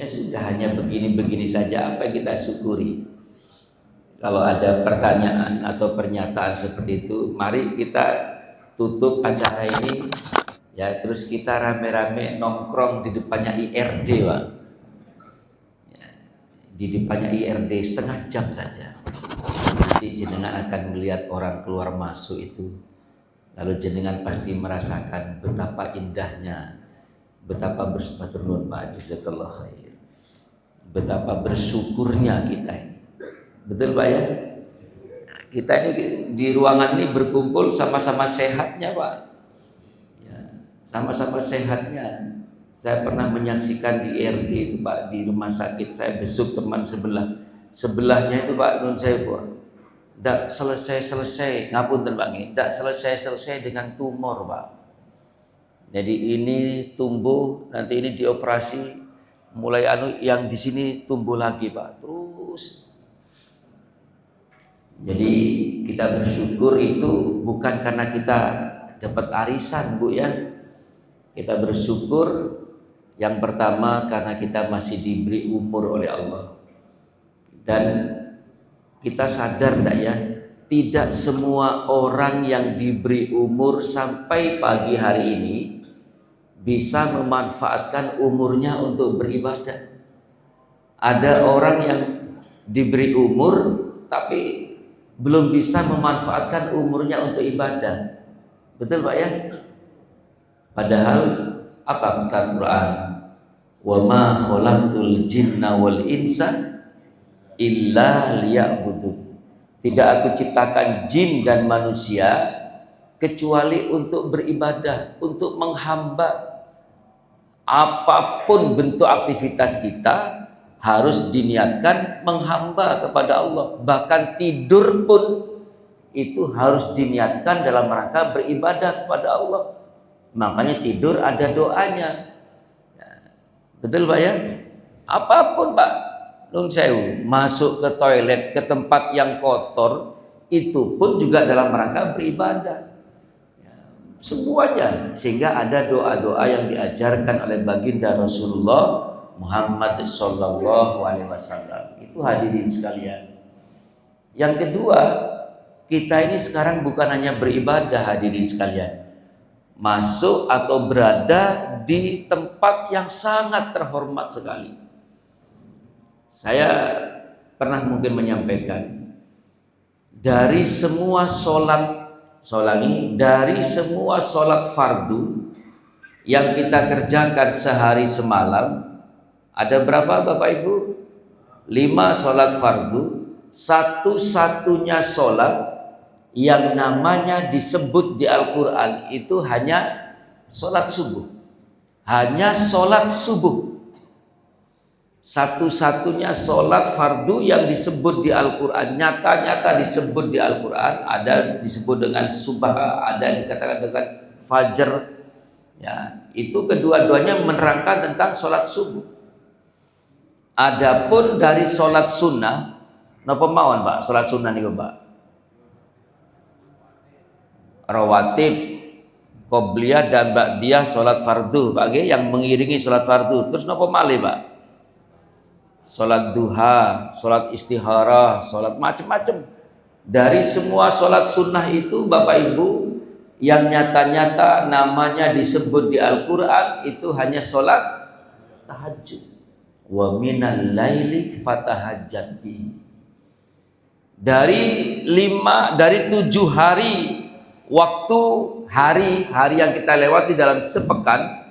Ya sudah, hanya begini-begini saja, apa yang kita syukuri. Kalau ada pertanyaan atau pernyataan seperti itu, mari kita tutup acara ini ya, terus kita rame-rame nongkrong di depannya IRD, Pak. Ya, di depannya IRD setengah jam saja. Nanti jenengan akan melihat orang keluar masuk itu, lalu jenengan pasti merasakan betapa indahnya, betapa bersyukur Pak, jazakallah khair, betapa bersyukurnya kita ini. Betul Pak ya? Kita ini di ruangan ini berkumpul sama-sama sehatnya Pak ya, sama-sama sehatnya. Saya pernah menyaksikan di RD itu Pak, di rumah sakit saya besuk teman sebelahnya itu Pak, nun saya Pak, tidak selesai ngapunten Pak, tidak selesai dengan tumor Pak. Jadi ini tumbuh, nanti ini dioperasi, mulai yang di sini tumbuh lagi Pak, terus. Jadi kita bersyukur itu bukan karena kita dapat arisan Bu ya. Kita bersyukur yang pertama karena kita masih diberi umur oleh Allah. Dan kita sadar enggak ya, tidak semua orang yang diberi umur sampai pagi hari ini bisa memanfaatkan umurnya untuk beribadah. Ada orang yang diberi umur tapi belum bisa memanfaatkan umurnya untuk ibadah. Betul Pak ya? Padahal apa kata Quran? Wa ma khalaqtul jinna wal insa illa liya'budun. Tidak aku ciptakan jin dan manusia kecuali untuk beribadah, untuk menghamba. Apapun bentuk aktivitas kita harus diniatkan menghamba kepada Allah. Bahkan tidur pun itu harus diniatkan dalam rangka beribadah kepada Allah. Makanya tidur ada doanya ya. Betul Pak ya? Apapun Pak, nun sewu, masuk ke toilet, ke tempat yang kotor, itu pun juga dalam rangka beribadah ya, semuanya. Sehingga ada doa-doa yang diajarkan oleh baginda Rasulullah Muhammad sallallahu alaihi wasallam. Itu hadirin sekalian. Yang kedua, kita ini sekarang bukan hanya beribadah hadirin sekalian, masuk atau berada di tempat yang sangat terhormat sekali. Saya pernah mungkin menyampaikan, dari semua dari semua sholat fardu yang kita kerjakan sehari semalam, ada berapa Bapak Ibu? 5 sholat fardu. Satu-satunya sholat yang namanya disebut di Al-Quran itu hanya sholat subuh. Hanya sholat subuh. Satu-satunya sholat fardu yang disebut di Al-Quran, nyata-nyata disebut di Al-Quran. Ada disebut dengan subha, ada dikatakan dengan fajar ya, itu kedua-duanya menerangkan tentang sholat subuh. Adapun dari sholat sunnah, napa mawon Pak? Sholat sunnah nih Pak. Rawatib, qobliyah dan ba'diyah sholat fardu, Pak, yang mengiringi sholat fardu. Terus napa malih Pak? Sholat duha, sholat istikharah, sholat macam-macam. Dari semua sholat sunnah itu Bapak Ibu, yang nyata-nyata namanya disebut di Al-Quran itu hanya sholat tahajud. Wa minal laili fatahajjat bi. Dari 7 hari waktu, hari yang kita lewati dalam sepekan,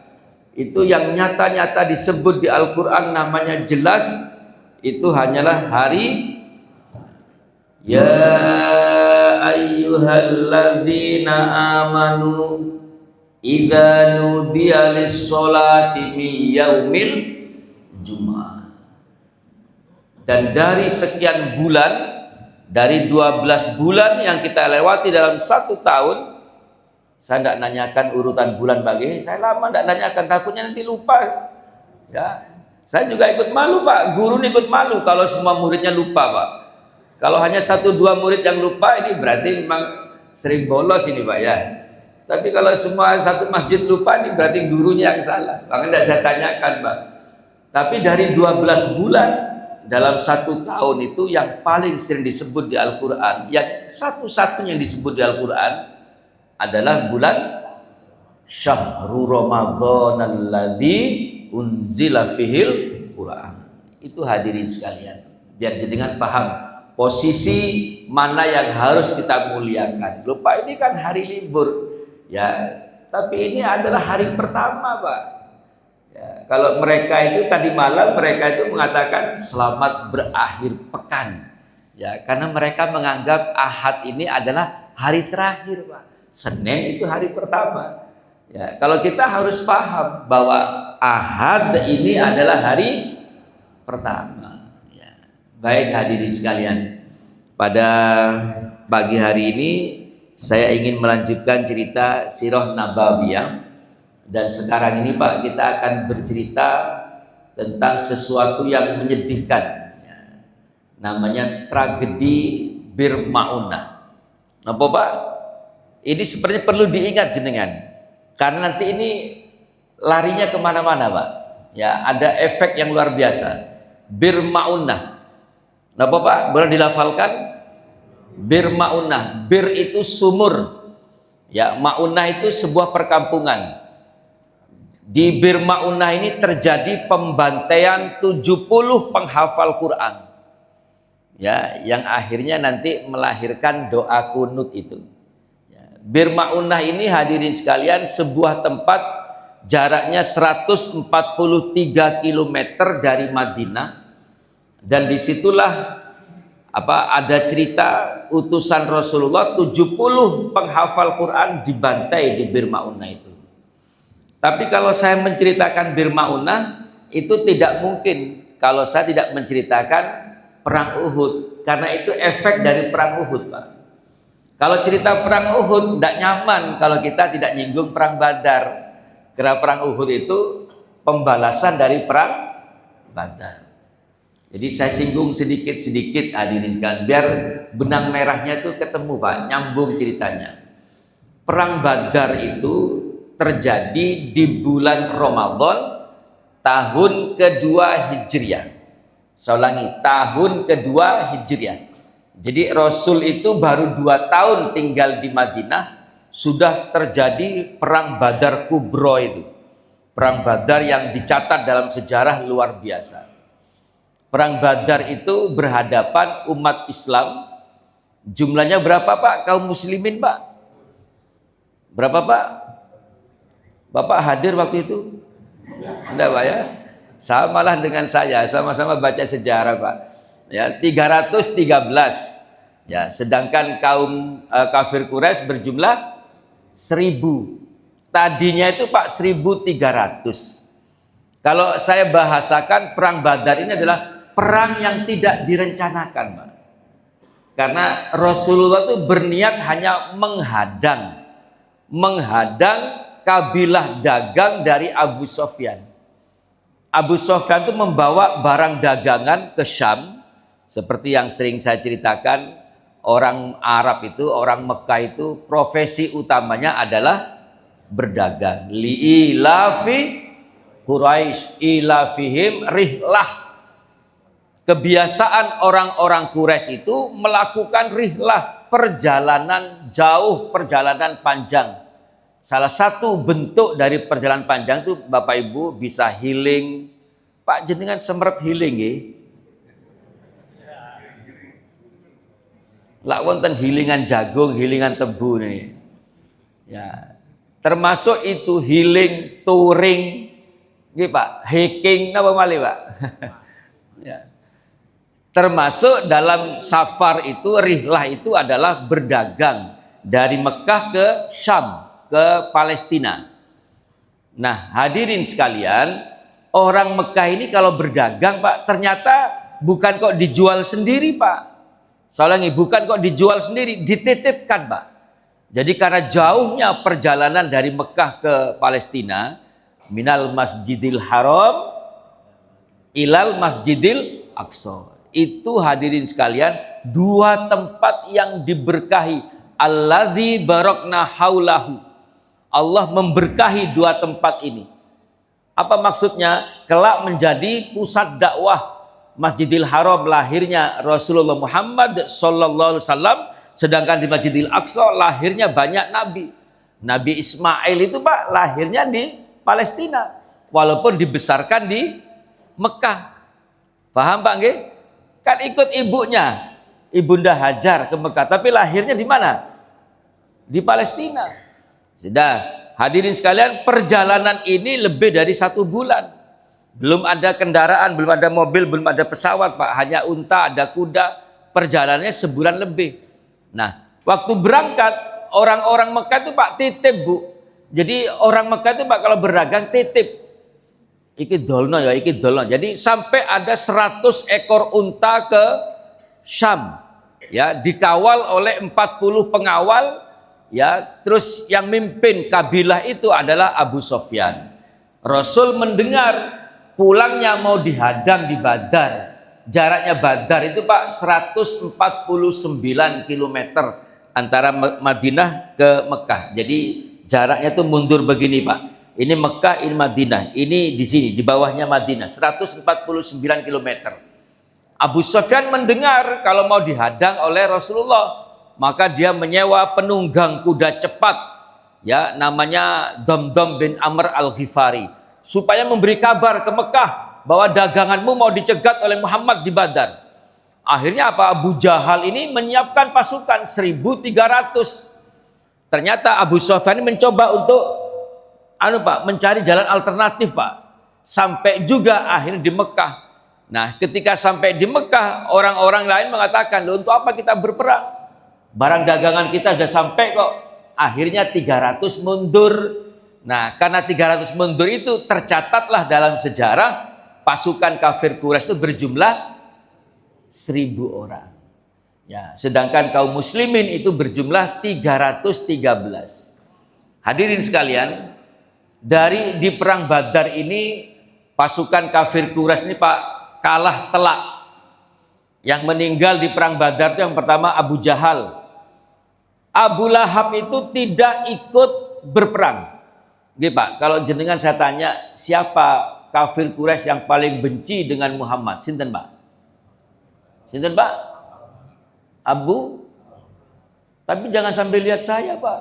itu yang nyata-nyata disebut di Al-Quran namanya jelas, itu hanyalah hari ya ayyuhalladzina amanu idza nudiya lis-sholati min yaumil Jumat. Dan dari sekian bulan, dari 12 bulan yang kita lewati dalam 1 tahun, saya tidak nanyakan urutan bulan bagi, saya lama tidak nanyakan, takutnya nanti lupa ya. Saya juga ikut malu Pak, guru ikut malu kalau semua muridnya lupa Pak. Kalau hanya 1-2 murid yang lupa, ini berarti memang sering bolos ini Pak ya. Tapi kalau semua satu masjid lupa, ini berarti gurunya yang salah. Makanya tidak saya tanyakan Pak. Tapi dari 12 bulan dalam 1 tahun itu yang paling sering disebut di Al-Quran, yang satu-satunya yang disebut di Al-Quran adalah bulan Syahrul Ramadhan alladzi unzila fihil Quran. Itu hadirin sekalian, biar jenengan paham posisi mana yang harus kita muliakan. Lupa ini kan hari libur ya, tapi ini adalah hari pertama, Pak. Ya, kalau mereka itu tadi malam mereka itu mengatakan selamat berakhir pekan. Ya, karena mereka menganggap Ahad ini adalah hari terakhir, Pak. Senin itu hari pertama. Ya, kalau kita harus paham bahwa Ahad ini adalah hari pertama. Ya. Baik hadirin sekalian, pada pagi hari ini saya ingin melanjutkan cerita Sirah Nabawiyah. Dan sekarang ini Pak, kita akan bercerita tentang sesuatu yang menyedihkan ya. Namanya tragedi Bir Maunah. Napa Pak? Ini sepertinya perlu diingat jenengan, karena nanti ini larinya kemana-mana Pak ya, ada efek yang luar biasa. Bir Maunah, napa Pak? Boleh dilafalkan? Bir Maunah. Bir itu sumur ya, Maunah itu sebuah perkampungan. Di Bir Maunah ini terjadi pembantaian 70 penghafal Quran ya, yang akhirnya nanti melahirkan doa kunut itu ya. Bir Maunah ini hadirin sekalian sebuah tempat jaraknya 143 km dari Madinah, dan disitulah ada cerita utusan Rasulullah 70 penghafal Quran dibantai di Bir Maunah itu. Tapi kalau saya menceritakan Bir Maunah itu tidak mungkin kalau saya tidak menceritakan perang Uhud, karena itu efek dari perang Uhud, Pak. Kalau cerita perang Uhud tidak nyaman kalau kita tidak nyinggung perang Badar, karena perang Uhud itu pembalasan dari perang Badar. Jadi saya singgung sedikit-sedikit hadirin sekalian biar benang merahnya itu ketemu, Pak, nyambung ceritanya. Perang Badar itu terjadi di bulan Ramadan tahun kedua Hijriah. Saya ulangi, tahun kedua Hijriah. Jadi Rasul itu baru 2 tahun tinggal di Madinah, sudah terjadi perang Badar Kubro itu. Perang Badar yang dicatat dalam sejarah luar biasa. Perang Badar itu berhadapan umat Islam. Jumlahnya berapa Pak? Kaum muslimin Pak? Berapa Pak? Bapak hadir waktu itu? Enggak Pak ya? Samalah dengan saya, sama-sama baca sejarah Pak. Ya, 313. Ya, sedangkan kaum kafir Quraisy berjumlah 1000. Tadinya itu Pak 1300. Kalau saya bahasakan perang Badar ini adalah perang yang tidak direncanakan Pak. Karena Rasulullah itu berniat hanya menghadang kabilah dagang dari Abu Sofyan. Abu Sofyan itu membawa barang dagangan ke Syam, seperti yang sering saya ceritakan. Orang Arab itu, orang Mekah itu profesi utamanya adalah berdagang. Li'ilafi Quraisy ilafihim rihlah. Kebiasaan orang-orang Quraisy itu melakukan rihlah, perjalanan jauh, perjalanan panjang. Salah satu bentuk dari perjalanan panjang itu Bapak Ibu bisa healing. Pak jenengan semerep healing ya. Lak wonten healingan jagung, healingan tebu nih. Ya. Termasuk itu healing touring nggih Pak, hiking napa malih Pak? Ya. Termasuk dalam safar itu rihlah itu adalah berdagang dari Mekah ke Syam, ke Palestina. Nah, hadirin sekalian, orang Mekah ini kalau berdagang, Pak, ternyata bukan kok dijual sendiri, Pak. Soalnya bukan kok dijual sendiri, dititipkan, Pak. Jadi karena jauhnya perjalanan dari Mekah ke Palestina, minal Masjidil Haram ilal Masjidil Aqsa. Itu hadirin sekalian, 2 tempat yang diberkahi. Alladzi barakna haulahu. Allah memberkahi 2 tempat ini. Apa maksudnya? Kelak menjadi pusat dakwah Masjidil Haram lahirnya Rasulullah Muhammad sallallahu alaihi wasallam, sedangkan di Masjidil Aqsa lahirnya banyak nabi. Nabi Ismail itu Pak lahirnya di Palestina walaupun dibesarkan di Mekah. Paham Pak nggih? Kan ikut ibunya, Ibunda Hajar ke Mekah, tapi lahirnya di mana? Di Palestina. Sudah, hadirin sekalian, perjalanan ini lebih dari 1 bulan. Belum ada kendaraan, belum ada mobil, belum ada pesawat Pak, hanya unta, ada kuda. Perjalanannya sebulan lebih. Nah, waktu berangkat orang-orang Mekah itu Pak titip Bu. Jadi orang Mekah itu Pak kalau berdagang titip. Iki dolno ya, iki dolno. Jadi sampai ada 100 ekor unta ke Syam. Ya, dikawal oleh 40 pengawal. Ya, terus yang mimpin kabilah itu adalah Abu Sofyan. Rasul mendengar pulangnya mau dihadang di Badar. Jaraknya Badar itu Pak 149 km antara Madinah ke Mekah. Jadi jaraknya tuh mundur begini Pak. Ini Mekah, ini Madinah. Ini di sini, di bawahnya Madinah. 149 km. Abu Sufyan mendengar kalau mau dihadang oleh Rasulullah. Maka dia menyewa penunggang kuda cepat. Ya, namanya Damdam bin Amr al-Ghifari. Supaya memberi kabar ke Mekah bahwa daganganmu mau dicegat oleh Muhammad di Badar. Akhirnya apa? Abu Jahal ini menyiapkan pasukan 1.300. Ternyata Abu Sufyan ini mencoba untuk mencari jalan alternatif Pak. Sampai juga akhirnya di Mekah. Nah, ketika sampai di Mekah, orang-orang lain mengatakan, "Loh, untuk apa kita berperang? Barang dagangan kita sudah sampai kok." Akhirnya 300 mundur. Nah, karena 300 mundur itu tercatatlah dalam sejarah pasukan kafir Quraisy itu berjumlah 1.000 orang. Ya, sedangkan kaum muslimin itu berjumlah 313. Hadirin sekalian, di perang Badar ini pasukan kafir Quraisy ini Pak kalah telak. Yang meninggal di perang Badar itu yang pertama Abu Jahal. Abu Lahab itu tidak ikut berperang. Oke Pak, kalau jenengan saya tanya, siapa kafir Quraisy yang paling benci dengan Muhammad? Sinten Pak? Sinten Pak? Abu? Tapi jangan sambil lihat saya Pak.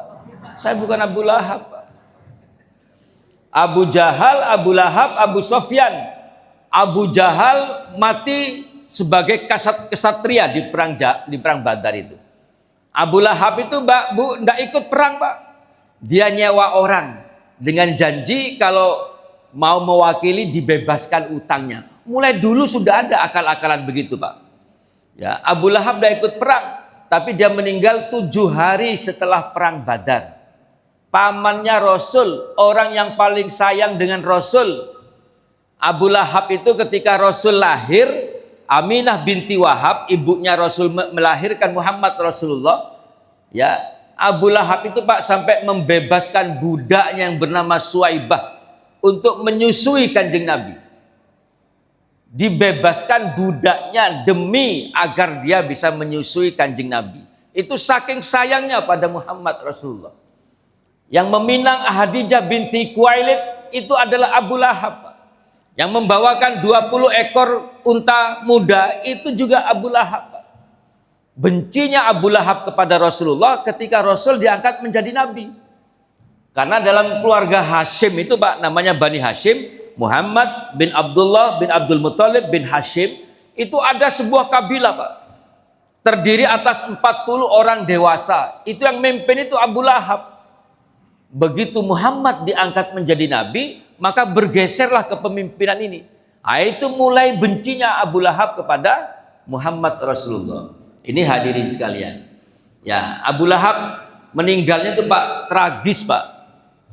Saya bukan Abu Lahab Pak. Abu Jahal, Abu Lahab, Abu Sofyan. Abu Jahal mati sebagai kesatria di perang Badar itu. Abu Lahab itu enggak ikut perang Pak. Dia nyewa orang dengan janji kalau mau mewakili dibebaskan utangnya. Mulai dulu sudah ada akal-akalan begitu Pak. Ya, Abu Lahab enggak ikut perang, tapi dia meninggal 7 hari setelah perang Badar. Pamannya Rasul, orang yang paling sayang dengan Rasul. Abu Lahab itu ketika Rasul lahir, Aminah binti Wahab, ibunya Rasul melahirkan Muhammad Rasulullah. Ya, Abu Lahab itu Pak sampai membebaskan budaknya yang bernama Suwaibah untuk menyusui Kanjeng Nabi. Dibebaskan budaknya demi agar dia bisa menyusui Kanjeng Nabi. Itu saking sayangnya pada Muhammad Rasulullah. Yang meminang Khadijah binti Khuwailid itu adalah Abu Lahab. Yang membawakan 20 ekor unta muda itu juga Abu Lahab. Bencinya Abu Lahab kepada Rasulullah ketika Rasul diangkat menjadi nabi. Karena dalam keluarga Hashim itu Pak, namanya Bani Hashim, Muhammad bin Abdullah bin Abdul Muthalib bin Hashim, itu ada sebuah kabilah Pak. Terdiri atas 40 orang dewasa. Itu yang memimpin itu Abu Lahab. Begitu Muhammad diangkat menjadi nabi, maka bergeserlah kepemimpinan ini. Nah, itu mulai bencinya Abu Lahab kepada Muhammad Rasulullah. Ini hadirin sekalian. Ya, Abu Lahab meninggalnya itu Pak tragis Pak.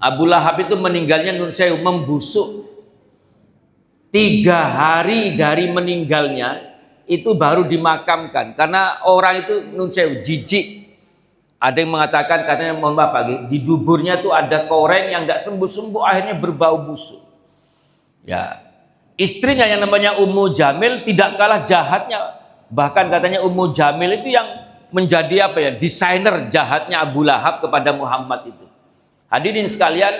Abu Lahab itu meninggalnya nun sewu membusuk. 3 hari dari meninggalnya itu baru dimakamkan karena orang itu nun sewu jijik. Ada yang mengatakan katanya mohon maaf Pak, di duburnya tuh ada koreng yang tidak sembuh-sembuh akhirnya berbau busuk. Ya, istrinya yang namanya Ummu Jamil tidak kalah jahatnya. Bahkan katanya Ummu Jamil itu yang menjadi desainer jahatnya Abu Lahab kepada Muhammad itu. Hadirin sekalian,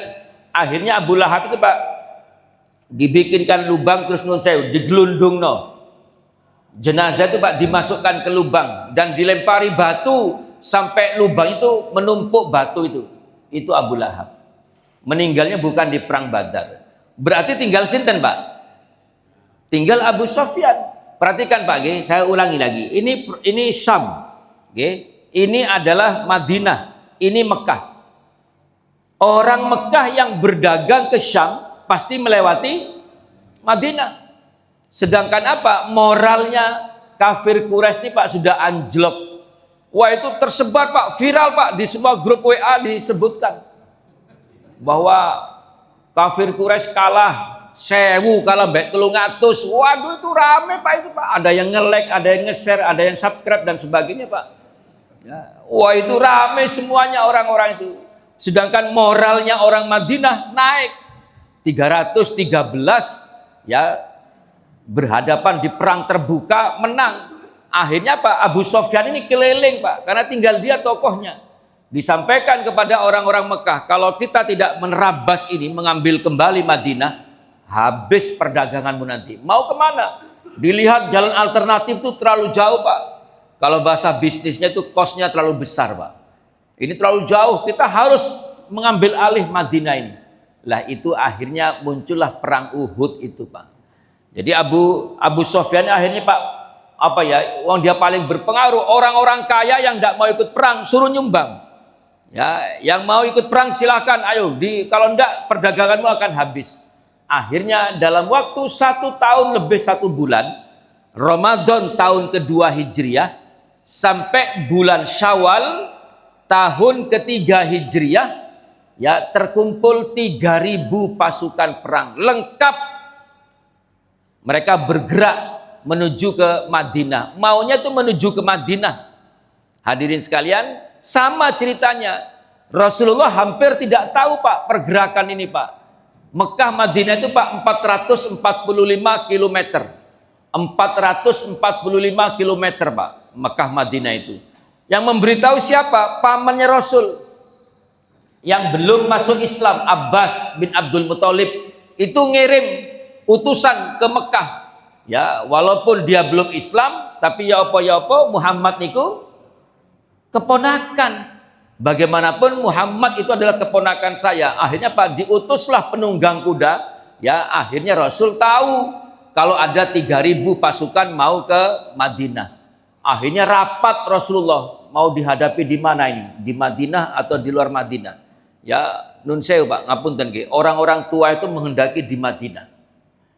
akhirnya Abu Lahab itu Pak dibikinkan lubang terus nun sewu digelundung no. Jenazah itu Pak dimasukkan ke lubang dan dilempari batu sampai lubang itu menumpuk batu itu. Itu Abu Lahab. Meninggalnya bukan di perang Badar. Berarti tinggal sinten Pak? Tinggal Abu Sofyan. Perhatikan Pak, saya ulangi lagi. Ini Syam, ini adalah Madinah, ini Mekah. Orang Mekah yang berdagang ke Syam pasti melewati Madinah. Sedangkan apa? Moralnya kafir Quraisy ini Pak sudah anjlok. Wah itu tersebar Pak, viral Pak, di semua grup WA disebutkan bahwa kafir Quraisy kalah 1000 kalah baik 300. Waduh itu rame Pak itu Pak. Ada yang nge-like, ada yang nge-share, ada yang subscribe dan sebagainya Pak. Ya. Wah itu rame semuanya orang-orang itu. Sedangkan moralnya orang Madinah naik 313 ya berhadapan di perang terbuka menang. Akhirnya Pak Abu Sofyan ini keliling Pak karena tinggal dia tokohnya. Disampaikan kepada orang-orang Mekah kalau kita tidak menerabas ini mengambil kembali Madinah habis perdaganganmu nanti. Mau kemana? Dilihat jalan alternatif itu terlalu jauh Pak. Kalau bahasa bisnisnya itu cost-nya terlalu besar Pak. Ini terlalu jauh, kita harus mengambil alih Madinah ini. Lah itu akhirnya muncullah perang Uhud itu Pak. Jadi Abu Sofyan akhirnya Pak, apa ya, wong dia paling berpengaruh, orang-orang kaya yang tidak mau ikut perang suruh nyumbang. Ya, yang mau ikut perang silahkan, ayo. Kalau enggak perdaganganmu akan habis. Akhirnya dalam waktu 1 tahun lebih 1 bulan, Ramadan tahun kedua Hijriah sampai bulan Syawal tahun ketiga Hijriah, ya terkumpul 3000 pasukan perang lengkap. Mereka bergerak menuju ke Madinah. Maunya tuh menuju ke Madinah. Hadirin sekalian, sama ceritanya. Rasulullah hampir tidak tahu Pak pergerakan ini Pak. Mekah Madinah itu Pak 445 km. 445 km Pak. Mekah Madinah itu. Yang memberitahu siapa? Pamannya Rasul. Yang belum masuk Islam, Abbas bin Abdul Muthalib itu ngirim utusan ke Mekah. Ya, walaupun dia belum Islam, tapi ya apa Muhammad niku keponakan. Bagaimanapun Muhammad itu adalah keponakan saya. Akhirnya Pak diutuslah penunggang kuda. Ya, akhirnya Rasul tahu kalau ada 3000 pasukan mau ke Madinah. Akhirnya rapat Rasulullah, mau dihadapi di mana ini? Di Madinah atau di luar Madinah? Ya, nun sewu Pak, ngapunten nggih. Orang-orang tua itu menghendaki di Madinah.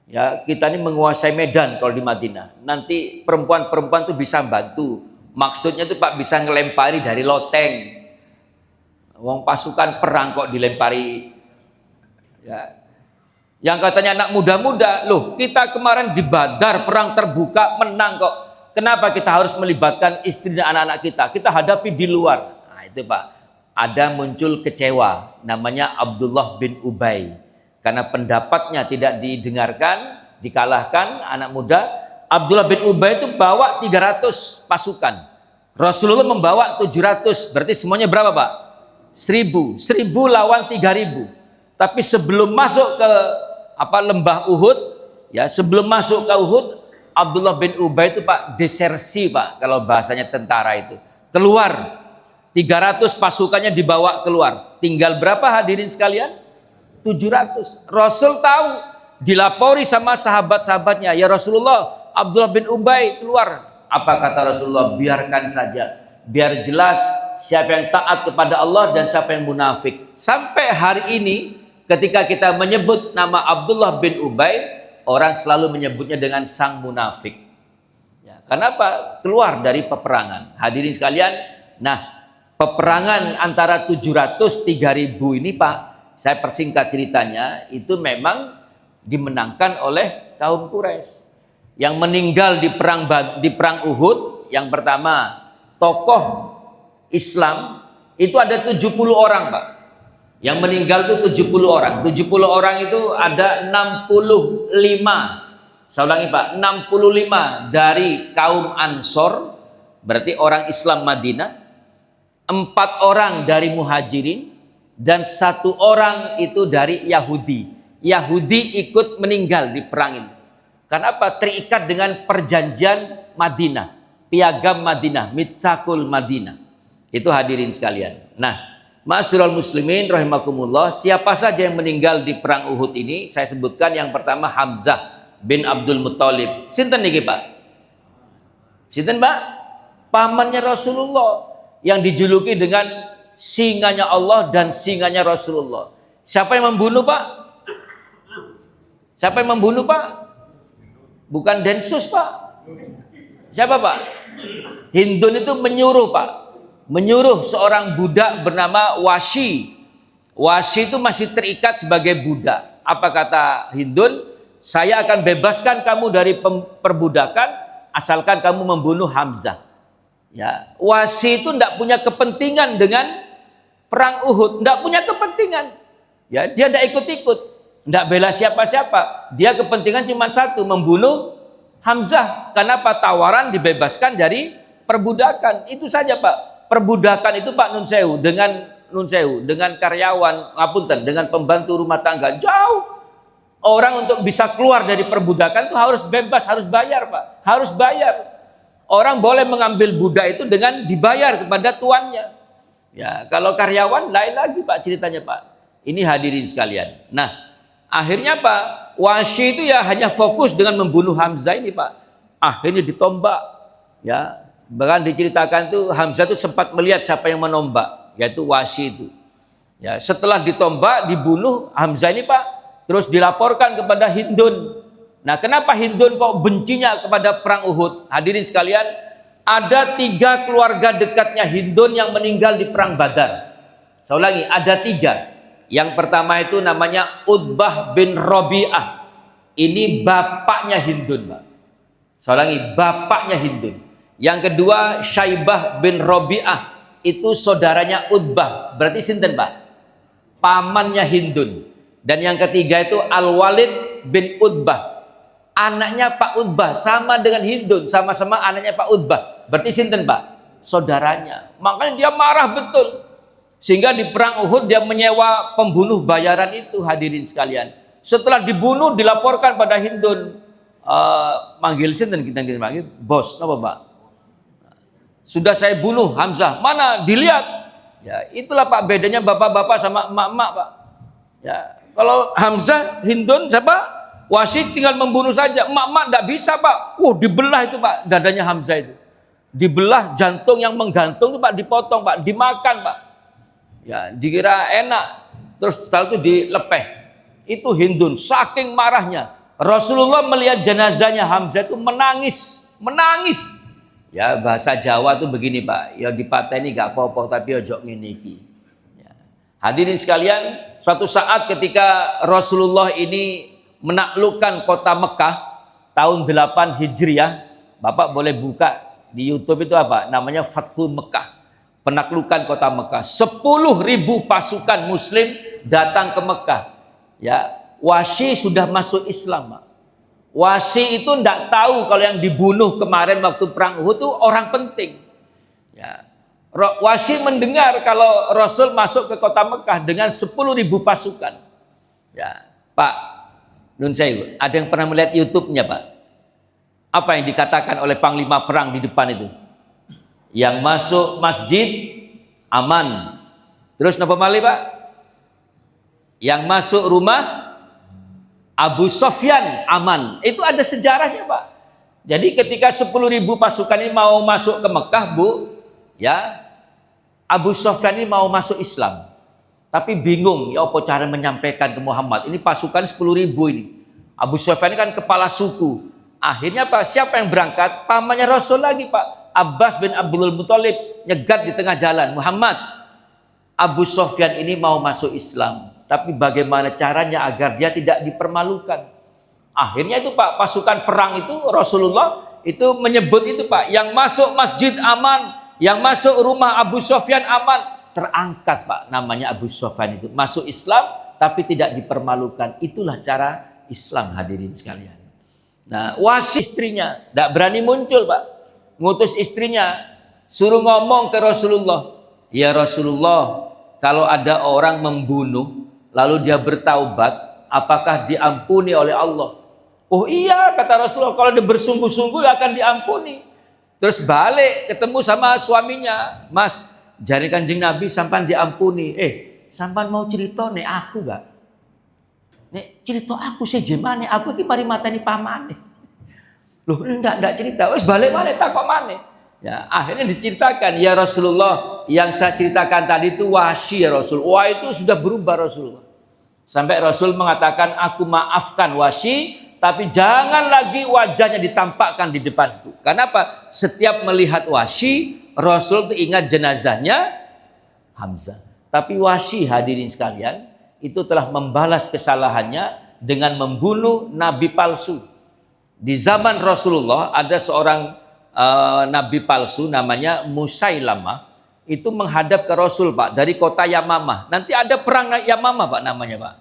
Ya, kita ini menguasai medan kalau di Madinah. Nanti perempuan-perempuan itu bisa bantu. Maksudnya itu Pak bisa ngelempari dari loteng. Wong pasukan perang kok dilempari. Ya. Yang katanya anak muda-muda, loh kita kemarin di Badar perang terbuka menang kok. Kenapa kita harus melibatkan istri dan anak-anak kita? Kita hadapi di luar. Nah itu Pak, ada muncul kecewa. Namanya Abdullah bin Ubay. Karena pendapatnya tidak didengarkan, dikalahkan anak muda. Abdullah bin Ubay itu bawa 300 pasukan. Rasulullah membawa 700. Berarti semuanya berapa Pak? 1000 lawan 3000. Tapi sebelum masuk ke lembah Uhud, ya sebelum masuk ke Uhud, Abdullah bin Ubay itu Pak desersi Pak, kalau bahasanya tentara itu. Keluar. 300 pasukannya dibawa keluar. Tinggal berapa hadirin sekalian? 700. Rasul tahu, dilapori sama sahabat-sahabatnya, ya Rasulullah, Abdullah bin Ubay keluar. Apa kata Rasulullah? Biarkan saja. Biar jelas siapa yang taat kepada Allah dan siapa yang munafik. Sampai hari ini ketika kita menyebut nama Abdullah bin Ubay, orang selalu menyebutnya dengan sang munafik. Ya, kenapa? Keluar dari peperangan. Hadirin sekalian, nah peperangan antara 700 3000 ini Pak, saya persingkat ceritanya, itu memang dimenangkan oleh kaum Quraisy. Yang meninggal di perang Uhud, yang pertama tokoh Islam itu ada 70 orang Pak. Yang meninggal itu 70 orang. 70 orang itu ada 65. Saya ulangi Pak, 65 dari kaum Ansor, berarti orang Islam Madinah. 4 orang dari Muhajirin dan 1 orang itu dari Yahudi. Yahudi ikut meninggal di perang ini. Karena apa? Terikat dengan perjanjian Madinah, piagam Madinah, mitsaqul Madinah. Itu hadirin sekalian. Nah, ma'asyiral muslimin rahimakumullah, siapa saja yang meninggal di perang Uhud ini? Saya sebutkan yang pertama Hamzah bin Abdul Muthalib. Sinten niki, Pak? Sinten, Pak? Pamannya Rasulullah yang dijuluki dengan singanya Allah dan singanya Rasulullah. Siapa yang membunuh, Pak? Siapa yang membunuh, Pak? Bukan Densus, Pak. Siapa, Pak? Hindun itu menyuruh, Pak. Menyuruh seorang budak bernama Washi. Washi itu masih terikat sebagai budak. Apa kata Hindun? Saya akan bebaskan kamu dari perbudakan asalkan kamu membunuh Hamzah. Ya, Washi itu tidak punya kepentingan dengan perang Uhud, tidak punya kepentingan. Ya, dia tidak ikut-ikut, tidak bela siapa-siapa. Dia kepentingan cuma satu, membunuh Hamzah. Kenapa? Tawaran dibebaskan dari perbudakan. Itu saja, Pak. Perbudakan itu, Pak, dengan karyawan, ngapunten, dengan pembantu rumah tangga jauh. Orang untuk bisa keluar dari perbudakan itu harus bebas, harus bayar, Pak. Harus bayar. Orang boleh mengambil budak itu dengan dibayar kepada tuannya. Ya, kalau karyawan lain lagi, Pak, ceritanya, Pak. Ini hadirin sekalian. Nah, akhirnya, Pak, Washi itu ya hanya fokus dengan membunuh Hamzah ini, Pak. Akhirnya ditombak. Ya, bahkan diceritakan tuh Hamzah itu sempat melihat siapa yang menombak, yaitu Washi itu. Ya, setelah ditombak, dibunuh Hamzah ini, Pak, terus dilaporkan kepada Hindun. Nah, kenapa Hindun kok bencinya kepada perang Uhud? Hadirin sekalian, ada 3 keluarga dekatnya Hindun yang meninggal di perang Badar. Saya ulangi, ada 3. Yang pertama itu namanya Utbah bin Rabi'ah. Ini bapaknya Hindun, Pak. Saya ulangi, bapaknya Hindun. Yang kedua Syaibah bin Rabi'ah. Itu saudaranya Utbah. Berarti sinten, Pak? Pamannya Hindun. Dan yang ketiga itu Al-Walid bin Utbah. Anaknya Pak Utbah, sama dengan Hindun, sama-sama anaknya Pak Utbah. Berarti sinten, Pak? Saudaranya. Makanya dia marah betul. Sehingga di perang Uhud dia menyewa pembunuh bayaran itu, hadirin sekalian. Setelah dibunuh dilaporkan pada Hindun. Manggil sinten kita panggil? Bos, apa, Pak? Sudah saya bunuh Hamzah. Mana? Dilihat. Ya, itulah, Pak, bedanya bapak-bapak sama emak-emak, Pak. Ya, kalau Hamzah, Hindun, siapa? Washi tinggal membunuh saja. Emak-emak tidak bisa, Pak. Dibelah itu, Pak, dadanya Hamzah itu. Dibelah, jantung yang menggantung itu, Pak, dipotong, Pak, dimakan, Pak. Ya, dikira enak. Terus setelah itu dilepeh. Itu Hindun, saking marahnya. Rasulullah melihat jenazahnya Hamzah itu menangis. Menangis. Ya, bahasa Jawa itu begini, Pak. Ya dipateni gak apa-apa, tapi ojo ngene iki. Ya. Hadirin sekalian, suatu saat ketika Rasulullah ini menaklukkan kota Mekah tahun 8 Hijriah, Bapak boleh buka di YouTube itu apa? Namanya Fathu Mekah. Penaklukan kota Mekah. 10.000 pasukan muslim datang ke Mekah. Ya, Washi sudah masuk Islam, Pak. Washi itu tidak tahu kalau yang dibunuh kemarin waktu perang Uhud itu orang penting. Ya. Washi mendengar kalau Rasul masuk ke kota Mekah dengan 10.000 pasukan. Ya, Pak Nun Sewu, ada yang pernah melihat YouTube-nya, Pak? Apa yang dikatakan oleh panglima perang di depan itu? Yang masuk masjid aman. Terus napa malih, Pak? Yang masuk rumah Abu Sofyan aman. Itu ada sejarahnya, Pak. Jadi ketika 10.000 pasukan ini mau masuk ke Mekah, Bu, ya, Abu Sofyan ini mau masuk Islam. Tapi bingung, ya apa cara menyampaikan ke Muhammad. Ini pasukan 10.000 ini. Abu Sufyan ini kan kepala suku. Akhirnya, Pak, siapa yang berangkat? Pamannya Rasul lagi, Pak. Abbas bin Abdul Muthalib nyegat di tengah jalan. Muhammad, Abu Sufyan ini mau masuk Islam. Tapi bagaimana caranya agar dia tidak dipermalukan? Akhirnya itu, Pak, pasukan perang itu Rasulullah itu menyebut itu, Pak. Yang masuk masjid aman. Yang masuk rumah Abu Sufyan aman. Terangkat, Pak, namanya Abu Sufyan itu masuk Islam tapi tidak dipermalukan. Itulah cara Islam, hadirin sekalian. Nah, Washi istrinya tidak berani muncul, Pak. Ngutus istrinya, suruh ngomong ke Rasulullah. Ya Rasulullah, kalau ada orang membunuh lalu dia bertaubat, apakah diampuni oleh Allah? Oh iya, kata Rasulullah, kalau dia bersungguh-sungguh akan diampuni. Terus balik ketemu sama suaminya, Mas, jari Kanjeng Nabi sampan diampuni. Sampan mau cerita nih aku gak? Nek cerita aku sih jemane, aku iki mari mateni pamane. Loh, enggak cerita. Wis balik takok maneh. Ya, akhirnya diceritakan, ya Rasulullah, yang saya ceritakan tadi itu Wahsy ya Rasul. Wah, itu sudah berubah Rasulullah. Sampai Rasul mengatakan, aku maafkan Wahsy, tapi jangan lagi wajahnya ditampakkan di depanku. Karena apa? Setiap melihat Wahsy, Rasul itu ingat jenazahnya Hamzah. Tapi Wahsy, hadirin sekalian, itu telah membalas kesalahannya dengan membunuh nabi palsu. Di zaman Rasulullah ada seorang nabi palsu namanya Musailamah, itu menghadap ke Rasul, Pak, dari kota Yamamah. Nanti ada perang Yamamah, Pak, namanya, Pak.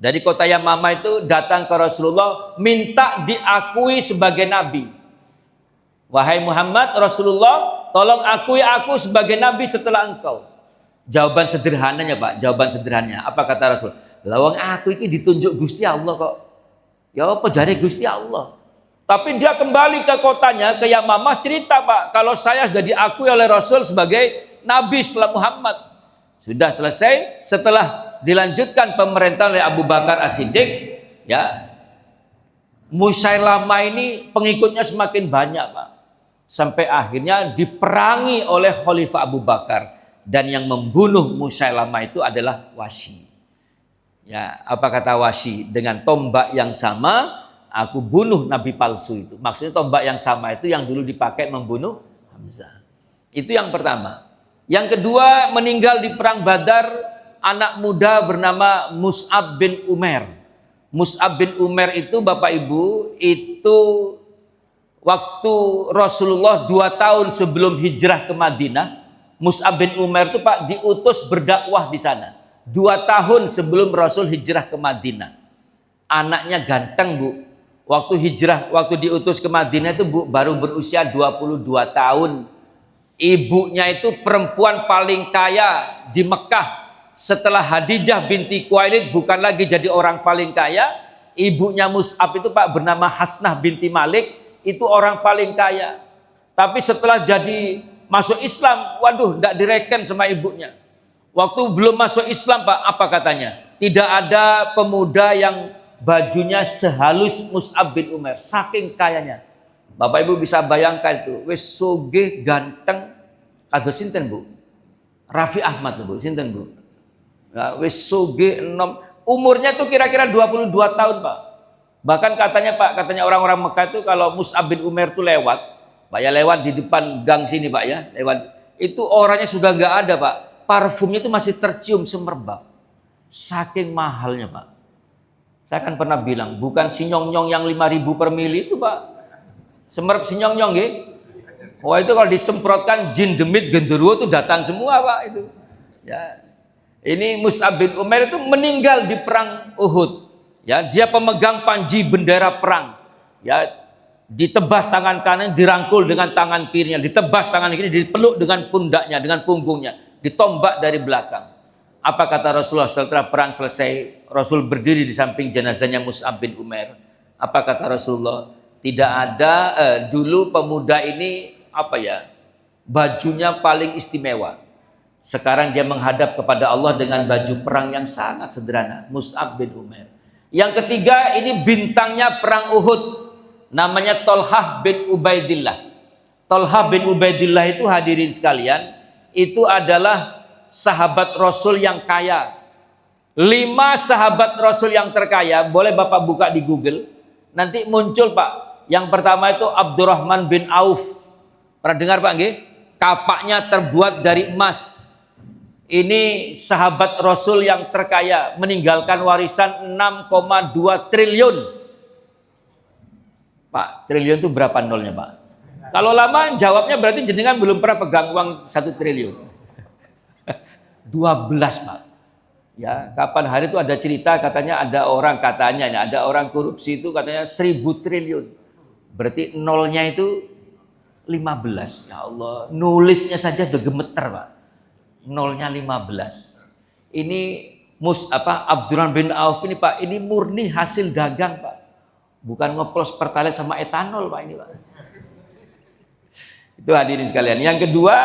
Dari kota Yamamah itu datang ke Rasulullah, minta diakui sebagai nabi. Wahai Muhammad, Rasulullah, tolong akui aku sebagai nabi setelah engkau. Jawaban sederhananya, Pak, jawaban sederhananya. Apa kata Rasul? Lawang aku ini ditunjuk Gusti Allah kok. Ya apa jare Gusti Allah. Tapi dia kembali ke kotanya, ke Yamamah, cerita, Pak, kalau saya sudah diakui oleh Rasul sebagai nabi setelah Muhammad. Sudah selesai, setelah dilanjutkan pemerintahan oleh Abu Bakar As-Siddiq, ya, Musailamah ini pengikutnya semakin banyak, Pak. Sampai akhirnya diperangi oleh Khalifah Abu Bakar, dan yang membunuh Musailamah itu adalah Wahsy. Ya, apa kata Wahsy? Dengan tombak yang sama aku bunuh nabi palsu itu. Maksudnya tombak yang sama itu yang dulu dipakai membunuh Hamzah. Itu yang pertama. Yang kedua, meninggal di perang Badar anak muda bernama Mus'ab bin Umair. Mus'ab bin Umair itu, Bapak Ibu, itu waktu Rasulullah 2 tahun sebelum hijrah ke Madinah, Mus'ab bin Umair itu, Pak, diutus berdakwah di sana. 2 tahun sebelum Rasul hijrah ke Madinah. Anaknya ganteng, Bu. Waktu hijrah, waktu diutus ke Madinah itu, Bu, baru berusia 22 tahun. Ibunya itu perempuan paling kaya di Mekah. Setelah Khadijah binti Khuwailid bukan lagi jadi orang paling kaya. Ibunya Mus'ab itu, Pak, bernama Hasnah binti Malik, itu orang paling kaya. Tapi setelah jadi masuk Islam, waduh, tidak direken sama ibunya. Waktu belum masuk Islam, Pak, apa katanya? Tidak ada pemuda yang bajunya sehalus Mus'ab bin Umair, saking kayanya. Bapak Ibu bisa bayangkan itu, wis sugih ganteng, kados sinten, Bu? Raffi Ahmad, Bu, sinten, Bu? Ya, wis sugih enom, umurnya tuh kira-kira 22 tahun, Pak. Bahkan katanya orang-orang Mekah itu kalau Mus'ab bin Umair tuh lewat, Pak, ya, lewat di depan gang sini, Pak, ya, lewat, itu orangnya sudah nggak ada, Pak. Parfumnya itu masih tercium semerbak. Saking mahalnya, Pak. Saya kan pernah bilang, bukan sinyong-nyong yang 5.000 per mili itu, Pak. Semerp sinyong-nyong, ya. Wah, itu kalau disemprotkan jin demit genderuwo itu datang semua, Pak, itu. Ya. Ini Mus'ab bin Umair itu meninggal di perang Uhud. Ya, dia pemegang panji bendera perang. Ya, ditebas tangan kanan, dirangkul dengan tangan kirinya, ditebas tangan kiri, dipeluk dengan pundaknya, dengan punggungnya, ditombak dari belakang. Apa kata Rasulullah setelah perang selesai? Rasul berdiri di samping jenazahnya Mus'ab bin Umair. Apa kata Rasulullah? Tidak ada dulu pemuda ini bajunya paling istimewa. Sekarang dia menghadap kepada Allah dengan baju perang yang sangat sederhana. Mus'ab bin Umair. Yang ketiga, ini bintangnya perang Uhud. Namanya Tolhah bin Ubaidillah. Tolhah bin Ubaidillah itu, hadirin sekalian, itu adalah sahabat Rasul yang kaya. 5 sahabat Rasul yang terkaya, boleh Bapak buka di Google. Nanti muncul, Pak. Yang pertama itu Abdurrahman bin Auf. Pernah dengar, Pak, nggih? Kapaknya terbuat dari emas. Ini sahabat Rasul yang terkaya, meninggalkan warisan 6,2 triliun. Pak, triliun itu berapa nolnya, Pak? Kalau lama jawabnya berarti jenengan belum pernah pegang uang 1 triliun. 12, Pak. Ya, kapan hari itu ada cerita katanya ada orang korupsi itu katanya 1.000 triliun. Berarti nolnya itu 15. Ya Allah, nulisnya saja udah gemeter, Pak. Nolnya 15. Ini Abdurrahman bin Auf ini Pak, ini murni hasil dagang Pak. Bukan ngoplos pertalite sama etanol Pak ini Pak. Itu hadirin sekalian. Yang kedua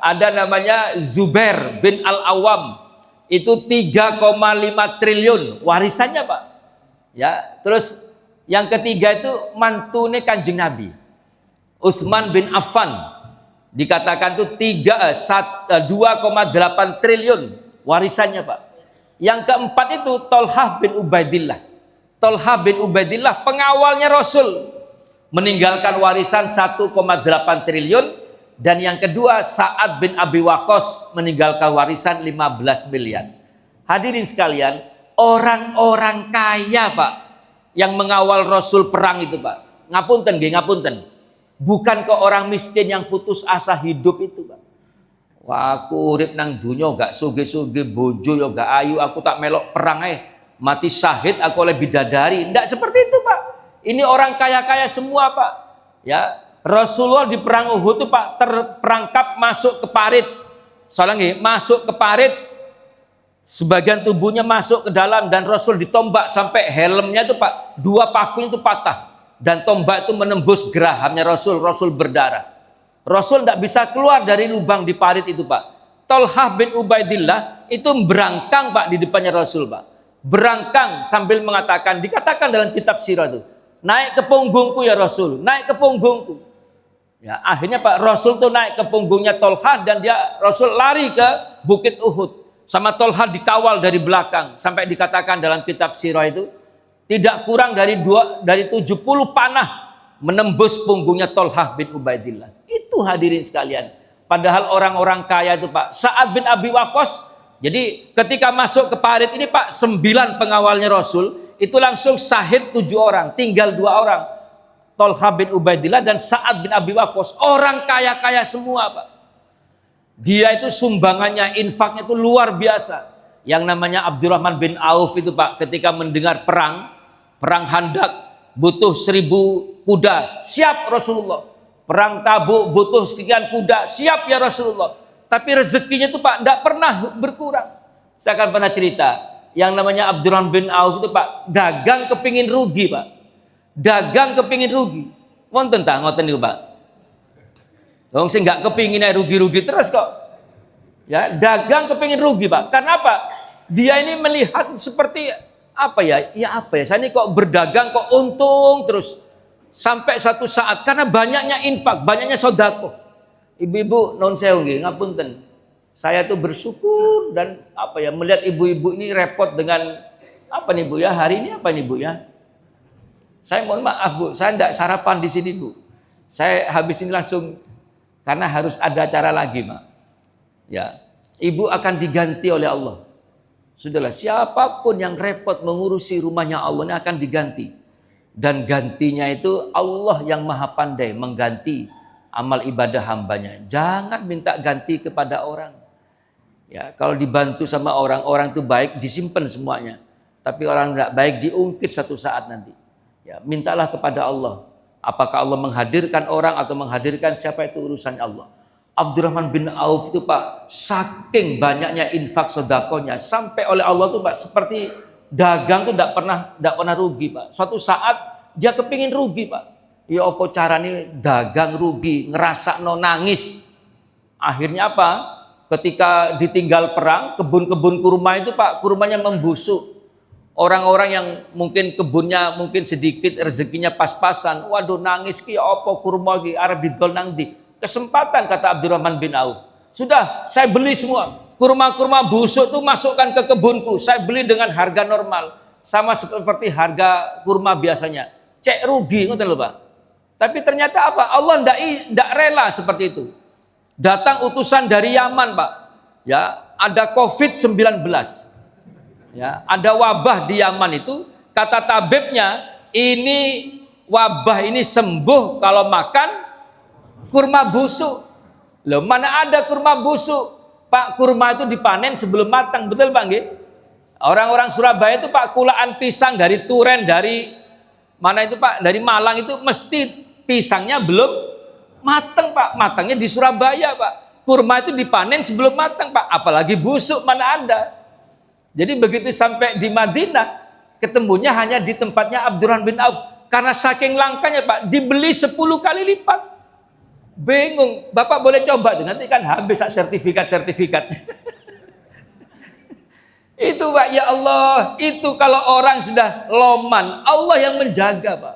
ada namanya Zubair bin Al-Awwam. Itu 3,5 triliun warisannya Pak. Ya, terus yang ketiga itu mantune Kanjeng Nabi. Utsman bin Affan. Dikatakan itu 2,8 triliun warisannya Pak. Yang keempat itu Tolhah bin Ubaidillah. Tolhah bin Ubaidillah pengawalnya Rasul, meninggalkan warisan 1,8 triliun. Dan yang kedua Sa'ad bin Abi Waqqas meninggalkan warisan 15 miliar. Hadirin sekalian, orang-orang kaya Pak yang mengawal Rasul perang itu Pak. Ngapunten nggih, ngapunten. Bukan ke orang miskin yang putus asa hidup itu Pak. Wah, aku urip nang dunya gak sugih-sugih, bojo yo gak ayu, aku tak melok perang mati syahid aku oleh bidadari. Ndak seperti itu Pak. Ini orang kaya-kaya semua Pak. Ya, Rasulullah di perang Uhud itu Pak terperangkap masuk ke parit. Soalnya masuk ke parit, sebagian tubuhnya masuk ke dalam dan Rasul ditombak sampai helmnya itu Pak, 2 pakunya itu patah dan tombak itu menembus gerahamnya Rasul. Rasul berdarah. Rasul tidak bisa keluar dari lubang di parit itu Pak. Tolhah bin Ubaidillah itu berangkang Pak di depannya Rasul Pak. Berangkang sambil mengatakan, dikatakan dalam kitab sirah itu, naik ke punggungku ya Rasul, naik ke punggungku. Ya, akhirnya Pak Rasul tuh naik ke punggungnya Tolhah dan Rasul lari ke Bukit Uhud. Sama Tolhah dikawal dari belakang sampai dikatakan dalam kitab sirah itu tidak kurang dari 70 panah menembus punggungnya Tolhah bin Ubaidillah. Itu hadirin sekalian. Padahal orang-orang kaya itu Pak, Sa'ad bin Abi Waqqas. Jadi ketika masuk ke parit ini Pak, 9 pengawalnya Rasul itu langsung syahid 7 orang, tinggal 2 orang. Tolhah bin Ubaidillah dan Sa'ad bin Abi Waqqas. Orang kaya-kaya semua Pak. Dia itu sumbangannya, infaknya itu luar biasa. Yang namanya Abdurrahman bin Auf itu Pak, ketika mendengar perang Handak, butuh 1000 kuda, siap Rasulullah. Perang Tabuk butuh sekian kuda, siap ya Rasulullah. Tapi rezekinya itu Pak tidak pernah berkurang. Saya akan pernah cerita, yang namanya Abdurrahman bin Auf itu Pak, dagang kepingin rugi Pak. Dagang kepingin rugi. Wonten ta ngoten niku Pak. Wong sing enggak kepingin rugi-rugi terus kok. Ya, dagang kepingin rugi Pak. Karena apa? Dia ini melihat seperti apa ya? Ya apa ya? Saya ini kok berdagang kok untung terus. Sampai suatu saat karena banyaknya infak, banyaknya sedekah. Ibu-ibu non sewu nggih, ngapunten. Saya tuh bersyukur dan apa ya melihat ibu-ibu ini repot dengan apa nih Bu ya? Hari ini apa nih Bu ya? Saya mohon maaf Bu, saya tidak sarapan di sini Bu. Saya habis ini langsung karena harus ada acara lagi, Mak. Ya, ibu akan diganti oleh Allah. Sudahlah, siapapun yang repot mengurusi rumahnya Allah ini akan diganti. Dan gantinya itu Allah yang maha pandai mengganti amal ibadah hambanya. Jangan minta ganti kepada orang. Ya, kalau dibantu sama orang itu baik, disimpan semuanya. Tapi orang tidak baik diungkit satu saat nanti. Ya, mintalah kepada Allah. Apakah Allah menghadirkan orang atau menghadirkan siapa itu urusan Allah. Abdurrahman bin Auf itu Pak, saking banyaknya infak sedekahnya sampai oleh Allah itu Pak seperti dagang itu tidak pernah rugi Pak. Suatu saat dia kepingin rugi Pak. Ya apa caranya dagang rugi, ngerasa nangis. Akhirnya apa? Ketika ditinggal perang, kebun-kebun kurma itu Pak, kurmanya membusuk. Orang-orang yang mungkin kebunnya mungkin sedikit, rezekinya pas-pasan. Waduh nangis ki apa kurma ki arep didol nang ndi. Kesempatan kata Abdurrahman bin Auf. Sudah, saya beli semua. Kurma-kurma busuk itu masukkan ke kebunku. Saya beli dengan harga normal. Sama seperti harga kurma biasanya. Cek rugi, ngoten lho Pak. Tapi ternyata apa? Allah tidak rela seperti itu. Datang utusan dari Yaman Pak. Ya, ada COVID-19. Ya, ada wabah di Yaman itu. Kata tabibnya, ini wabah ini sembuh kalau makan kurma busuk. Loh, mana ada kurma busuk? Pak, kurma itu dipanen sebelum matang, betul Pak nggih? Orang-orang Surabaya itu Pak kulaan pisang dari Turen, dari mana itu Pak? Dari Malang itu mesti pisangnya belum matang Pak. Matangnya di Surabaya Pak. Kurma itu dipanen sebelum matang Pak. Apalagi busuk mana ada. Jadi begitu sampai di Madinah, ketemunya hanya di tempatnya Abdurrahman bin Auf. Karena saking langkanya Pak, dibeli 10 kali lipat. Bingung, Bapak boleh coba tuh, nanti kan habis sertifikat. Itu Pak, ya Allah, itu kalau orang sudah loman, Allah yang menjaga Pak.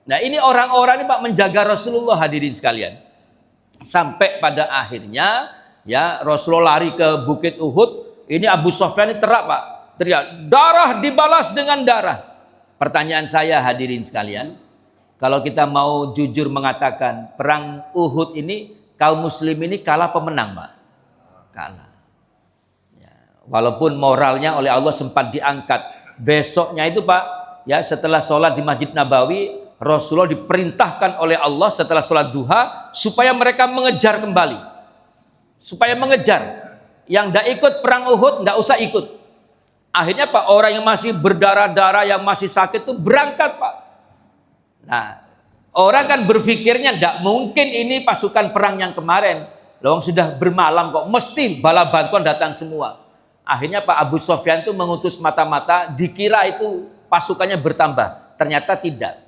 Nah ini orang-orang ini Pak menjaga Rasulullah, hadirin sekalian. Sampai pada akhirnya ya Rasulullah lari ke Bukit Uhud, ini Abu Sufyan ini teriak, darah dibalas dengan darah. Pertanyaan saya hadirin sekalian, kalau kita mau jujur mengatakan perang Uhud ini kaum muslim ini kalah pemenang Pak? Kalah. Ya, walaupun moralnya oleh Allah sempat diangkat. Besoknya itu Pak, ya setelah sholat di Masjid Nabawi, Rasulullah diperintahkan oleh Allah setelah sholat duha supaya mereka mengejar kembali. Supaya mengejar. Yang tidak ikut perang Uhud tidak usah ikut. Akhirnya Pak, orang yang masih berdarah-darah, yang masih sakit itu berangkat Pak. Nah, orang kan berpikirnya tidak mungkin ini pasukan perang yang kemarin. Loh, sudah bermalam kok, mesti bala bantuan datang semua. Akhirnya Pak Abu Sufyan itu mengutus mata-mata, dikira itu pasukannya bertambah. Ternyata tidak.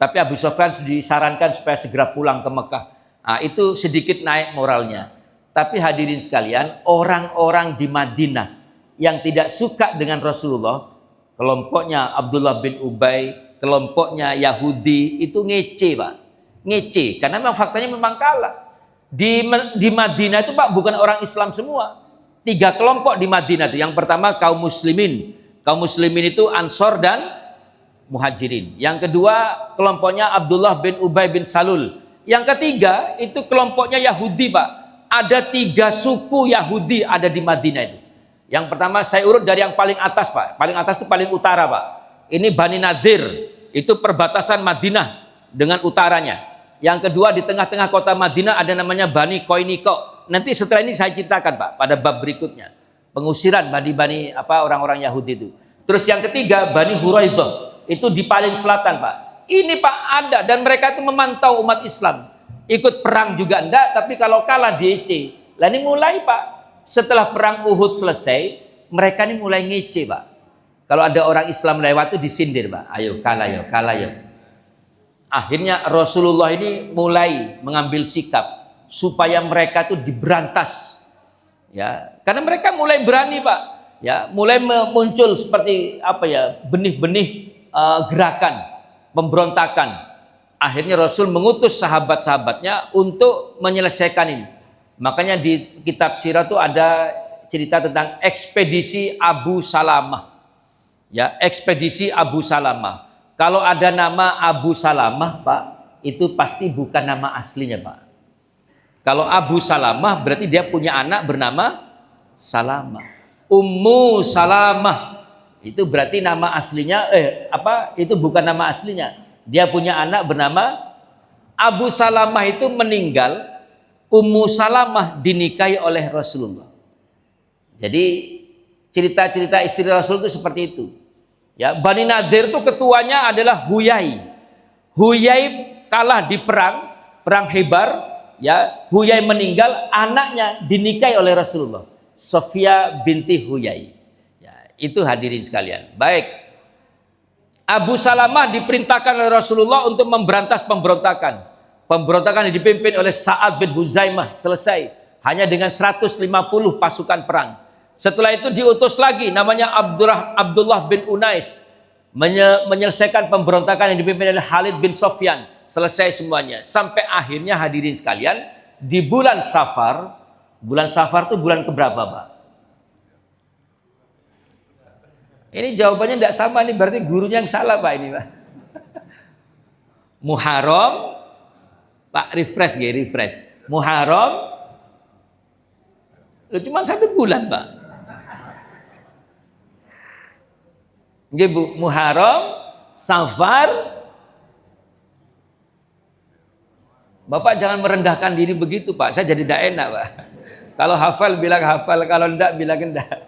Tapi Abu Sufyan disarankan supaya segera pulang ke Mekah. Nah, itu sedikit naik moralnya. Tapi hadirin sekalian, orang-orang di Madinah yang tidak suka dengan Rasulullah, kelompoknya Abdullah bin Ubay, kelompoknya Yahudi, itu ngece Pak. Ngece, karena memang faktanya memang kalah. Di Madinah itu Pak bukan orang Islam semua. 3 kelompok di Madinah itu. Yang pertama kaum muslimin. Kaum muslimin itu Ansor dan Muhajirin. Yang kedua kelompoknya Abdullah bin Ubay bin Salul. Yang ketiga itu kelompoknya Yahudi Pak. Ada 3 suku Yahudi ada di Madinah itu. Yang pertama saya urut dari yang paling atas Pak. Paling atas itu paling utara Pak. Ini Bani Nadir. Itu perbatasan Madinah dengan utaranya. Yang kedua di tengah-tengah kota Madinah ada namanya Bani Koiniko. Nanti setelah ini saya ceritakan Pak pada bab berikutnya. Pengusiran Bani orang-orang Yahudi itu. Terus yang ketiga Bani Huraidzah. Itu di paling selatan Pak. Ini Pak ada dan mereka itu memantau umat Islam. Ikut perang juga enggak, tapi kalau kalah DC. Lah ini mulai Pak. Setelah perang Uhud selesai, mereka ini mulai ngece Pak. Kalau ada orang Islam lewat itu disindir Pak. Ayo kalah yo, kalah yo. Akhirnya Rasulullah ini mulai mengambil sikap supaya mereka itu diberantas. Ya, karena mereka mulai berani Pak. Ya, mulai muncul seperti benih-benih gerakan pemberontakan. Akhirnya Rasul mengutus sahabat-sahabatnya untuk menyelesaikan ini. Makanya di kitab sirah itu ada cerita tentang ekspedisi Abu Salamah. Ya, ekspedisi Abu Salamah. Kalau ada nama Abu Salamah, Pak, itu pasti bukan nama aslinya, Pak. Kalau Abu Salamah berarti dia punya anak bernama Salamah. Ummu Salamah itu berarti nama aslinya itu bukan nama aslinya. Dia punya anak bernama Abu Salamah itu meninggal. Ummu Salamah dinikahi oleh Rasulullah. Jadi cerita-cerita istri Rasul itu seperti itu. Ya, Bani Nadir itu ketuanya adalah Huyai. Huyai kalah di perang Khaybar, ya. Huyai meninggal, anaknya dinikahi oleh Rasulullah. Sofia binti Huyai. Ya, itu hadirin sekalian. Baik. Abu Salamah diperintahkan oleh Rasulullah untuk memberantas pemberontakan. Pemberontakan yang dipimpin oleh Sa'ad bin Huzaimah selesai hanya dengan 150 pasukan perang. Setelah itu diutus lagi namanya Abdullah bin Unais menyelesaikan pemberontakan yang dipimpin oleh Khalid bin Sofyan. Selesai semuanya. Sampai akhirnya hadirin sekalian di bulan Safar itu bulan keberapa Pak? Ini jawabannya tidak sama nih, berarti gurunya yang salah Pak ini Pak. Muharram Pak, refresh. Muharram cuma 1 bulan Pak. Nggih Bu, Muharram, Safar. Bapak jangan merendahkan diri begitu Pak, saya jadi tidak enak Pak. Kalau hafal bilang hafal, kalau enggak bilang enggak.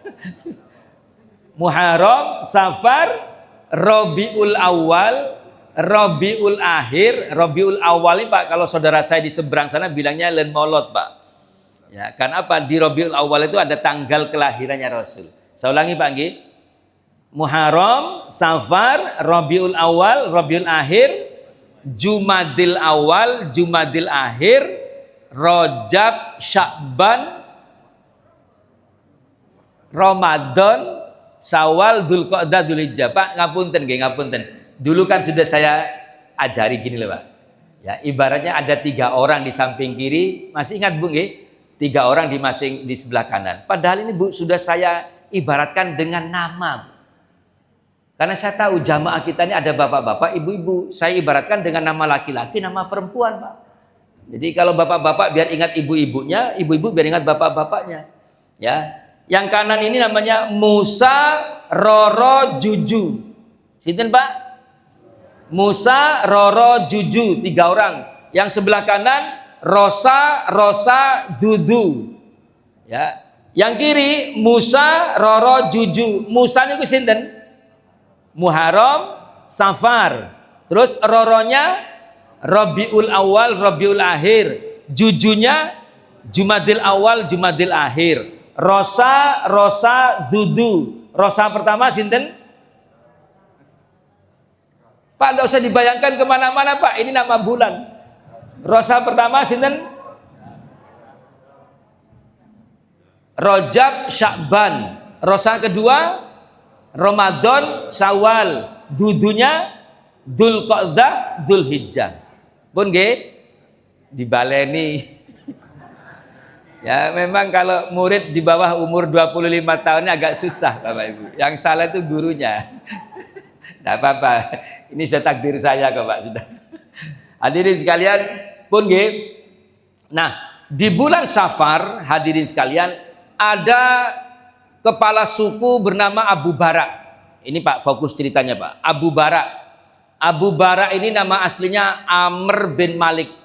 Muharram, Safar, Rabiul Awal, Rabiul Akhir, Rabiul Awal ini Pak, kalau saudara saya di seberang sana bilangnya Len Molot Pak. Ya, karena apa? Di Rabiul Awal itu ada tanggal kelahirannya Rasul. Saya ulangi Pak nggih. Muharram, Safar, Rabiul Awal, Rabiul Akhir, Jumadil Awal, Jumadil Akhir, Rajab, Sya'ban, Ramadan, Syawal, Dzulqa'dah, Dzulhijjah. Pak, ngapunten nggih, ngapunten. Dulu kan sudah saya ajari gini loh, Pak. Ya, ibaratnya ada 3 orang di samping kiri, masih ingat Bu nggih? 3 orang di sebelah kanan. Padahal ini Bu sudah saya ibaratkan dengan nama. Karena saya tahu jamaah kita ini ada bapak-bapak, ibu-ibu. Saya ibaratkan dengan nama laki-laki, nama perempuan, Pak. Jadi kalau bapak-bapak biar ingat ibu-ibunya, ibu-ibu biar ingat bapak-bapaknya. Ya. Yang kanan ini namanya Musa, Roro, Juju. Sinten, Pak? Musa, Roro, Juju, 3 orang. Yang sebelah kanan Rosa, Dudu. Ya. Yang kiri Musa, Roro, Juju. Musa niku sinten? Muharram, Safar. Terus Roronya Rabiul Awal, Rabiul Akhir. Jujunya Jumadil Awal, Jumadil Akhir. Rosa, Dudu. Rosa pertama sinten? Pak, tidak usah dibayangkan kemana-mana, Pak. Ini nama bulan. Rosa pertama sinten? Rajab, Sya'ban. Rosa kedua Ramadan, Syawal. Dudunya Dzulqa'dah, Dzulhijjah. Pun nggih dibaleni. Ya, memang kalau murid di bawah umur 25 tahun agak susah, Bapak Ibu. Yang salah itu gurunya. Tidak apa-apa. Ini sudah takdir saya kok, Pak, sudah. Hadirin sekalian, pun nggih. Nah, di bulan Safar, hadirin sekalian, ada kepala suku bernama Abu Bara. Ini Pak, fokus ceritanya Pak. Abu Bara. Abu Bara ini nama aslinya Amr bin Malik.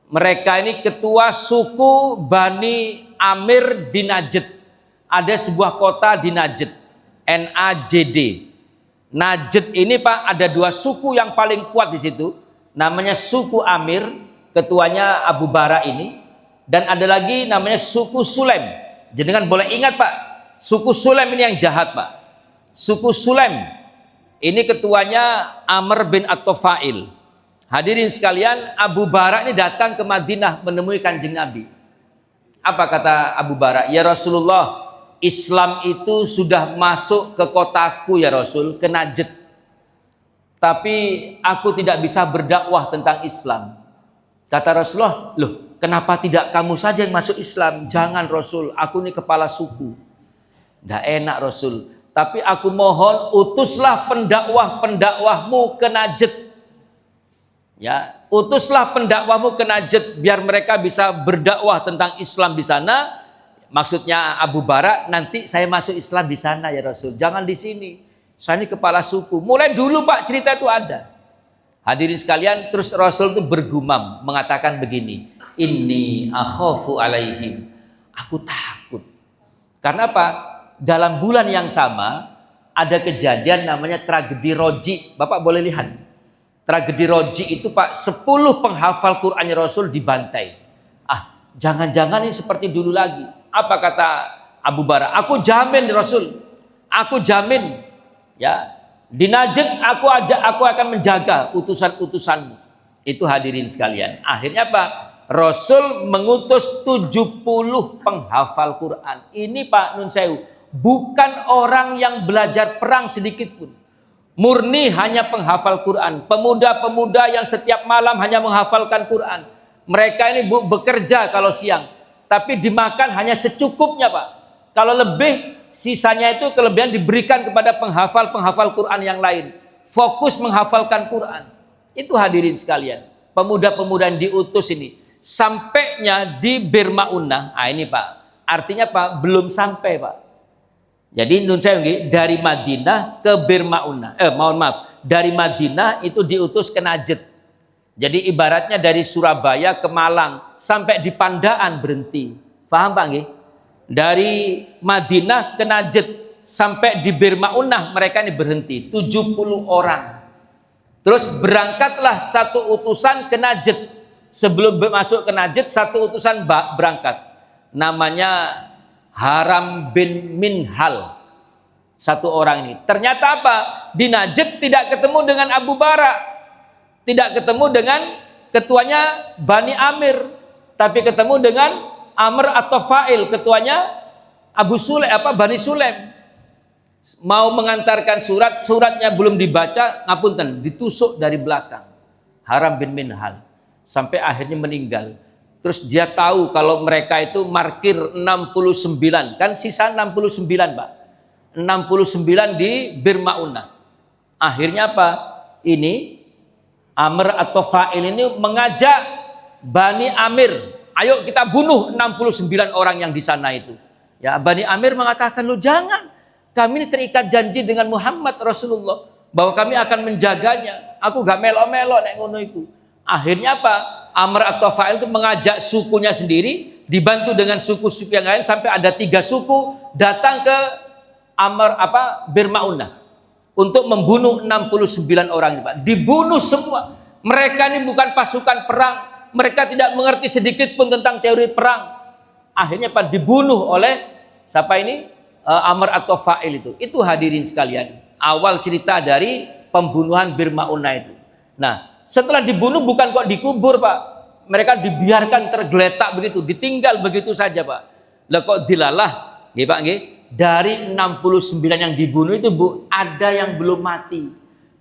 Mereka ini ketua suku Bani Amir di Najd. Ada sebuah kota di Najd. Najd. Najd ini Pak, ada 2 suku yang paling kuat di situ. Namanya suku Amir, ketuanya Abu Bara ini. Dan ada lagi namanya suku Sulaim. Jenengan boleh ingat Pak, suku Sulaim ini yang jahat, Pak. Suku Sulaim ini ketuanya Amr bin At-Tufail. Hadirin sekalian, Abu Bara ini datang ke Madinah menemui Kanjeng Nabi. Apa kata Abu Bara? Ya Rasulullah, Islam itu sudah masuk ke kotaku ya Rasul, ke Najd. Tapi aku tidak bisa berdakwah tentang Islam. Kata Rasulullah, loh, kenapa tidak kamu saja yang masuk Islam? Jangan Rasul, aku ini kepala suku. Tidak enak Rasul. Tapi aku mohon utuslah pendakwah-pendakwahmu ke Najd. Ya, utuslah pendakwahmu ke Najd biar mereka bisa berdakwah tentang Islam di sana. Maksudnya Abu Bara, nanti saya masuk Islam di sana ya Rasul. Jangan di sini. Saya ini kepala suku. Mulai dulu Pak cerita itu ada. Hadirin sekalian, terus Rasul itu bergumam mengatakan begini, Inni akhafu alaihim. Aku takut. Karena apa? Dalam bulan yang sama ada kejadian namanya tragedi Roji. Bapak boleh lihat. Tragedi Roji itu Pak, 10 penghafal Qur'annya Rasul dibantai. Jangan-jangan ini seperti dulu lagi. Apa kata Abu Bara? Aku jamin Rasul. Aku jamin. Ya, di Najd aku akan menjaga utusan-utusanmu. Itu hadirin sekalian. Akhirnya apa? Rasul mengutus 70 penghafal Quran. Ini Pak Nun Sewu, bukan orang yang belajar perang sedikit pun. Murni hanya penghafal Quran. Pemuda-pemuda yang setiap malam hanya menghafalkan Quran. Mereka ini bekerja kalau siang, tapi dimakan hanya secukupnya Pak. Kalau lebih, sisanya itu kelebihan diberikan kepada penghafal-penghafal Quran yang lain. Fokus menghafalkan Quran. Itu hadirin sekalian. Pemuda-pemuda yang diutus ini. Sampainya di Birmaunah. Ini Pak. Artinya Pak, belum sampai Pak. Jadi Nun Sewu dari Madinah ke Birmaunah. Dari Madinah itu diutus ke Najd. Jadi ibaratnya dari Surabaya ke Malang sampai di Pandaan berhenti. Paham Pak nggih? Dari Madinah ke Najd sampai di Birmaunah mereka ini berhenti, 70 orang. Terus berangkatlah satu utusan ke Najd. Sebelum masuk ke Najd, satu utusan berangkat. Namanya Haram bin Minhal. satu orang ini. Ternyata apa? Di Najd tidak ketemu dengan Abu Bara, tidak ketemu dengan ketuanya Bani Amir, tapi ketemu dengan Amr atau Fa'il, ketuanya Bani Sulaim. Mau mengantarkan suratnya belum dibaca, ngapunten, ditusuk dari belakang. Haram bin Minhal sampai akhirnya meninggal. Terus dia tahu kalau mereka itu markir 69, kan sisa 69, Pak. 69 di Bir Maunah. Akhirnya apa? Ini Amr atau Fa'il ini mengajak Bani Amir, ayo kita bunuh 69 orang yang di sana itu. Ya, Bani Amir mengatakan, "Loh jangan. Kami ini terikat janji dengan Muhammad Rasulullah bahwa kami akan menjaganya. Aku gak melo-melo nek ngono iku." Akhirnya apa? Amr atau Fa'il itu mengajak sukunya sendiri, dibantu dengan suku-suku yang lain, sampai ada 3 suku datang ke Bir Maunah untuk membunuh 69 orang ini, Pak. Dibunuh semua. Mereka ini bukan pasukan perang, mereka tidak mengerti sedikit pun tentang teori perang. Akhirnya Pak dibunuh oleh siapa ini? Amr atau Fa'il itu. Itu hadirin sekalian, awal cerita dari pembunuhan Bir Maunah itu. Nah, setelah dibunuh bukan kok dikubur, Pak. Mereka dibiarkan tergeletak begitu, ditinggal begitu saja, Pak. Lah kok dilalah, nggih Pak nggih. Dari 69 yang dibunuh itu, Bu, ada yang belum mati.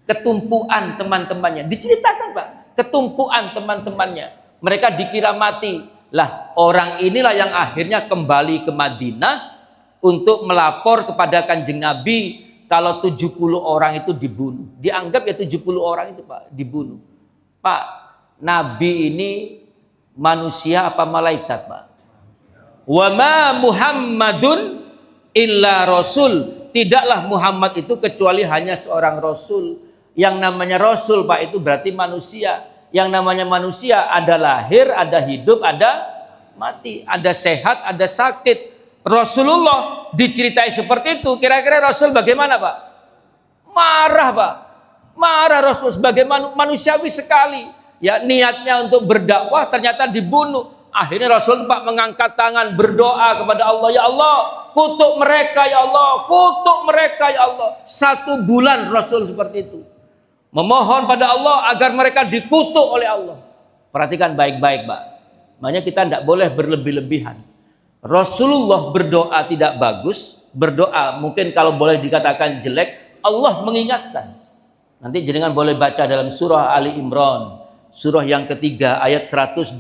Ketumpuan teman-temannya. Diceritakan, Pak. Ketumpuan teman-temannya. Mereka dikira mati. Lah, orang inilah yang akhirnya kembali ke Madinah untuk melapor kepada Kanjeng Nabi kalau 70 orang itu dibunuh. Dianggap ya 70 orang itu, Pak, dibunuh. Pak, Nabi ini manusia apa malaikat, Pak? Wa ma Muhammadun illa rasul. Tidaklah Muhammad itu kecuali hanya seorang rasul. Yang namanya rasul, Pak, itu berarti manusia. Yang namanya manusia ada lahir, ada hidup, ada mati, ada sehat, ada sakit. Rasulullah diceritai seperti itu. Kira-kira Rasul bagaimana, Pak? Marah, Pak. Marah Rasul sebagai manusiawi sekali. Ya, niatnya untuk berdakwah ternyata dibunuh. Akhirnya Rasul, Pak, mengangkat tangan berdoa kepada Allah, "Ya Allah, kutuk mereka, ya Allah, kutuk mereka, ya Allah." 1 bulan Rasul seperti itu, memohon pada Allah agar mereka dikutuk oleh Allah. Perhatikan baik-baik, Pak. Makanya kita tidak boleh berlebih-lebihan. Rasulullah berdoa tidak bagus, berdoa mungkin kalau boleh dikatakan jelek, Allah mengingatkan. Nanti jenengan boleh baca dalam surah Ali Imran, surah yang ketiga ayat 128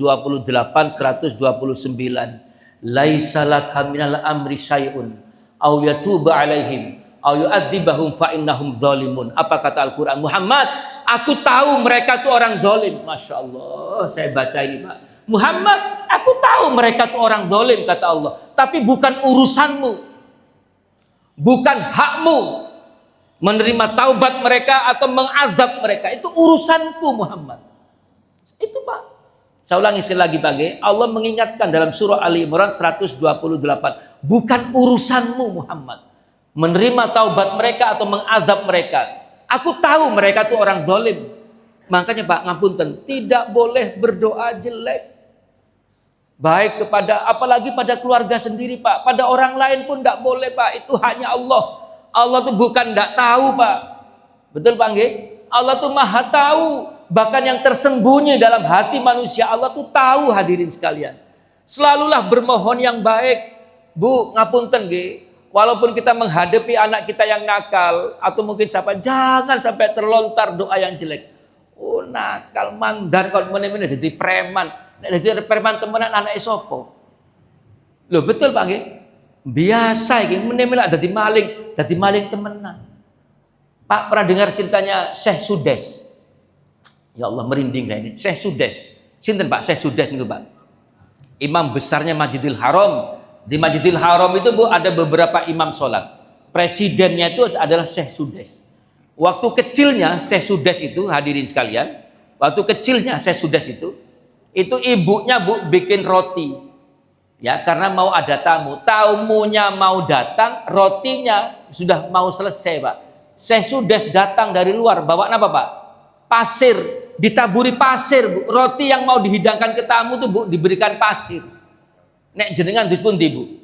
129. Laisa laka minal amri syai'un aw yatuba alaihim aw yu'adzibahum fa innahum zalimun. Apa kata Al-Qur'an? Muhammad, aku tahu mereka itu orang zalim. Masya Allah, saya baca ini, Pak. Muhammad, aku tahu mereka itu orang zalim, kata Allah. Tapi bukan urusanmu, bukan hakmu menerima taubat mereka atau mengazab mereka. Itu urusanku, Muhammad. Itu, Pak. Saya ulangi lagi, Pak. Allah mengingatkan dalam surah Ali Imran 128. Bukan urusanmu, Muhammad, menerima taubat mereka atau mengazab mereka. Aku tahu mereka itu orang zalim. Makanya, Pak, ngapunten, tidak boleh berdoa jelek. Baik kepada, apalagi pada keluarga sendiri, Pak. Pada orang lain pun tidak boleh, Pak. Itu haknya Allah. Allah tuh bukan tidak tahu, Pak. Betul, Pak? Allah tuh maha tahu. Bahkan yang tersembunyi dalam hati manusia, Allah tuh tahu, hadirin sekalian. Selalulah bermohon yang baik. Bu, ngapunten, walaupun kita menghadapi anak kita yang nakal, atau mungkin siapa, jangan sampai terlontar doa yang jelek. Oh, nakal, mandar, kalau meneh-meneh jadi preman. Jadi preman temenan anak esopo. Loh, betul, Pak, biasa ini meneh-meneh jadi maling temenan. Pak, pernah dengar ceritanya Syekh Sudes? Ya Allah, merinding saya ini. Syekh Sudes. Sinten, Pak? Syekh Sudes niku, Pak. Imam besarnya Masjidil Haram. Di Masjidil Haram itu, Bu, ada beberapa imam sholat. Presidennya itu adalah Syekh Sudes. Waktu kecilnya Syekh Sudes itu, hadirin sekalian, waktu kecilnya Syekh Sudes itu ibunya, Bu, bikin roti. Ya, karena mau ada tamu. Tamunya mau datang, rotinya sudah mau selesai, Pak. Syekh Sudes datang dari luar, bawa apa, Pak? Pasir, ditaburi pasir, Bu. Roti yang mau dihidangkan ke tamu tuh, Bu, diberikan pasir. Nek jenengan dus pun, Bu.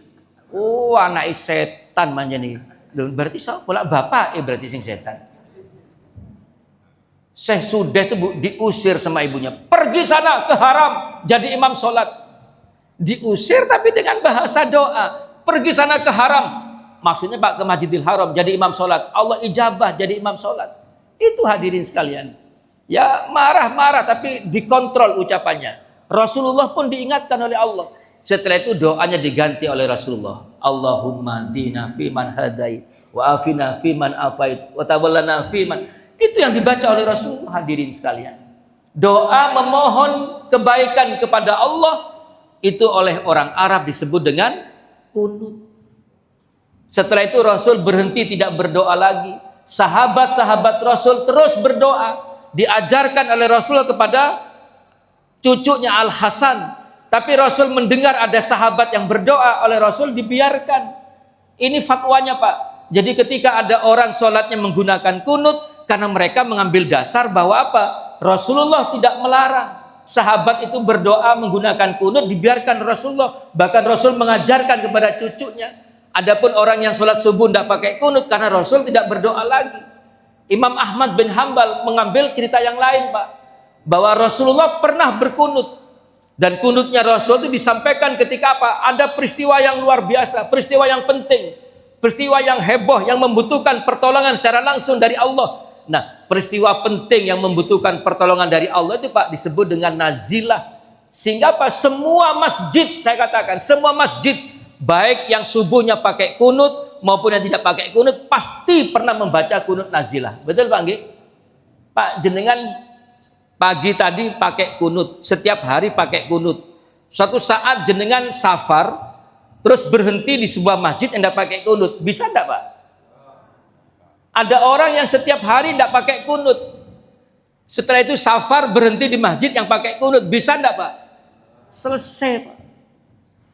Oh, anak setan manjani. Loh, berarti sapa lah bapak berarti sing setan. Syekh Sudes itu diusir sama ibunya. Pergi sana ke haram, jadi imam sholat. Diusir tapi dengan bahasa doa. Pergi sana ke haram. Maksudnya Pak ke Masjidil Haram, jadi imam sholat. Allah ijabah jadi imam sholat. Itu hadirin sekalian. Ya marah-marah tapi dikontrol ucapannya. Rasulullah pun diingatkan oleh Allah. Setelah itu doanya diganti oleh Rasulullah. Allahumma dina fiman hadait, wa afina fiman afait, wa tawallana fiman. Itu yang dibaca oleh Rasulullah, hadirin sekalian. Doa memohon kebaikan kepada Allah itu oleh orang Arab disebut dengan kunut. Setelah itu Rasul berhenti tidak berdoa lagi. Sahabat-sahabat Rasul terus berdoa. Diajarkan oleh Rasul kepada cucunya Al-Hasan. Tapi Rasul mendengar ada sahabat yang berdoa, oleh Rasul dibiarkan. Ini fatwanya Pak. Jadi ketika ada orang sholatnya menggunakan kunut, karena mereka mengambil dasar bahwa apa? Rasulullah tidak melarang. Sahabat itu berdoa menggunakan kunut, dibiarkan Rasulullah. Bahkan Rasul mengajarkan kepada cucunya. Adapun orang yang sholat subuh tidak pakai kunut, karena Rasul tidak berdoa lagi. Imam Ahmad bin Hambal mengambil cerita yang lain Pak. Bahwa Rasulullah pernah berkunut. Dan kunutnya Rasul itu disampaikan ketika apa? Ada peristiwa yang luar biasa, peristiwa yang penting, peristiwa yang heboh, yang membutuhkan pertolongan secara langsung dari Allah. Nah, peristiwa penting yang membutuhkan pertolongan dari Allah itu Pak disebut dengan nazilah. Sehingga apa? Semua masjid, saya katakan, semua masjid, baik yang subuhnya pakai kunut maupun yang tidak pakai kunut, pasti pernah membaca kunut nazilah. Betul Pak Nggih? Pak, jenengan pagi tadi pakai kunut, setiap hari pakai kunut. Suatu saat jenengan safar, terus berhenti di sebuah masjid yang tidak pakai kunut, bisa tidak Pak? Ada orang yang setiap hari tidak pakai kunut. Setelah itu safar berhenti di masjid yang pakai kunut, bisa tidak Pak? Selesai Pak.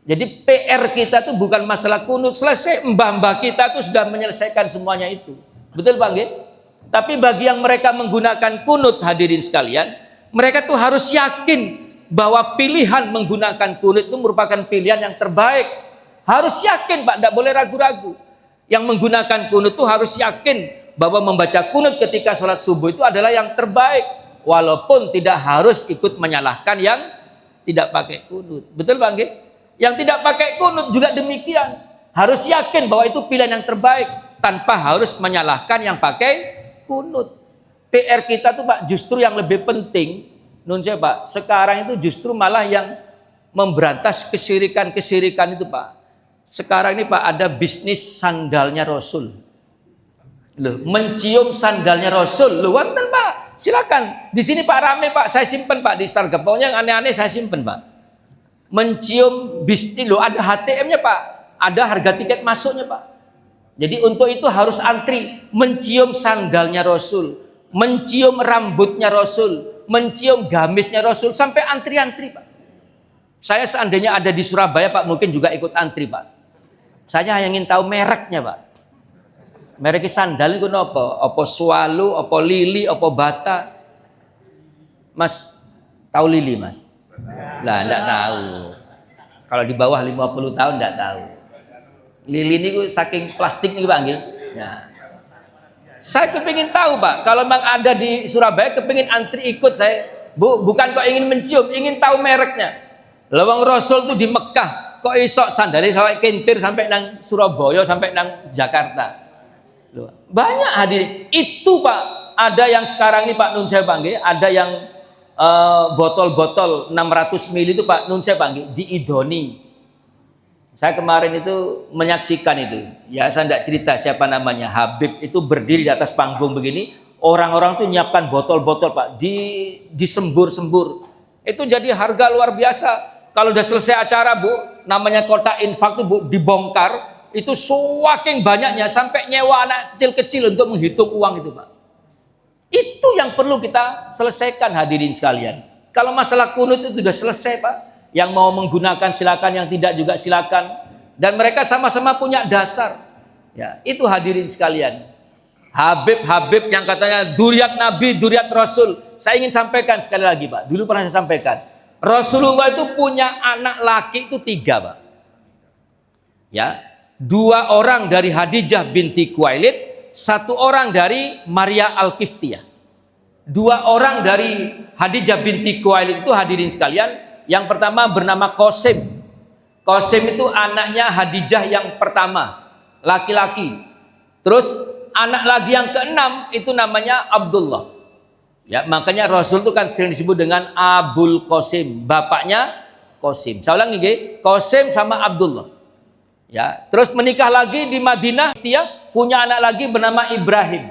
Jadi PR kita itu bukan masalah kunut, selesai. Mbah-mbah kita itu sudah menyelesaikan semuanya itu. Betul Pak Nggih? Tapi bagi yang mereka menggunakan kunut, hadirin sekalian, mereka tuh harus yakin bahwa pilihan menggunakan kunut itu merupakan pilihan yang terbaik. Harus yakin Pak, tidak boleh ragu-ragu. Yang menggunakan kunut itu harus yakin bahwa membaca kunut ketika sholat subuh itu adalah yang terbaik. Walaupun tidak harus ikut menyalahkan yang tidak pakai kunut. Betul Pak Nggih? Yang tidak pakai kunut juga demikian. Harus yakin bahwa itu pilihan yang terbaik tanpa harus menyalahkan yang pakai kunut. PR kita tuh Pak justru yang lebih penting, nun saya Pak, sekarang itu justru malah yang memberantas kesyirikan itu Pak. Sekarang ini Pak ada bisnis sandalnya Rasul. Loh, mencium sandalnya Rasul. Loh, wonten Pak. Silakan. Di sini Pak rame Pak, saya simpen Pak di Stargap. Pokoknya yang aneh-aneh saya simpen Pak. Mencium bisnis, loh ada HTM-nya Pak. Ada harga tiket masuknya Pak. Jadi untuk itu harus antri, mencium sandalnya Rasul, mencium rambutnya Rasul, mencium gamisnya Rasul, sampai antri-antri Pak. Saya seandainya ada di Surabaya Pak, mungkin juga ikut antri Pak. Saya hanya ingin tahu mereknya Pak. Merek sandal itu apa? Apa Swallow, apa Lili, apa Bata? Mas, tahu Lili Mas? Lah, enggak tahu. Kalau di bawah 50 tahun enggak tahu. Lili ini saking plastik nih Pak Nggih. Ya. Saya kepingin tahu Pak, kalau memang ada di Surabaya kepingin antri ikut saya. Bu, bukan kok ingin mencium, ingin tahu mereknya. Lawang Rasul tuh di Mekah, kok isok sandalnya sampai kentir sampai nang Surabaya sampai nang Jakarta. Loh, banyak hadirin. Itu Pak, ada yang sekarang ini Pak Nun saya panggil, ada yang botol-botol 600 ml itu Pak Nun saya panggil diidoni. Saya kemarin itu menyaksikan itu. Ya saya tidak cerita siapa namanya. Habib itu berdiri di atas panggung begini. Orang-orang tuh nyiapkan botol-botol Pak. Disembur-sembur. Itu jadi harga luar biasa. Kalau udah selesai acara Bu, namanya kotak infak itu Bu, dibongkar. Itu semakin banyaknya. Sampai nyewa anak kecil-kecil untuk menghitung uang itu Pak. Itu yang perlu kita selesaikan hadirin sekalian. Kalau masalah kunut itu sudah selesai Pak. Yang mau menggunakan silakan, yang tidak juga silakan. Dan mereka sama-sama punya dasar. Ya, itu hadirin sekalian. Habib yang katanya duriat Nabi, duriat Rasul. Saya ingin sampaikan sekali lagi Pak. Dulu pernah saya sampaikan. Rasulullah itu punya anak laki itu 3 Pak. Ya, 2 orang dari Khadijah binti Khuwailid, 1 orang dari Maria Al-Qiftiyah. 2 orang dari Khadijah binti Khuwailid itu hadirin sekalian, yang pertama bernama Qasim. Qasim itu anaknya Khadijah yang pertama, laki-laki. Terus anak lagi yang ke-6 itu namanya Abdullah. Ya, makanya Rasul itu kan sering disebut dengan Abul Qasim, bapaknya Qasim. Saya ulangi nggih, Qasim sama Abdullah. Ya, terus menikah lagi di Madinah, dia punya anak lagi bernama Ibrahim.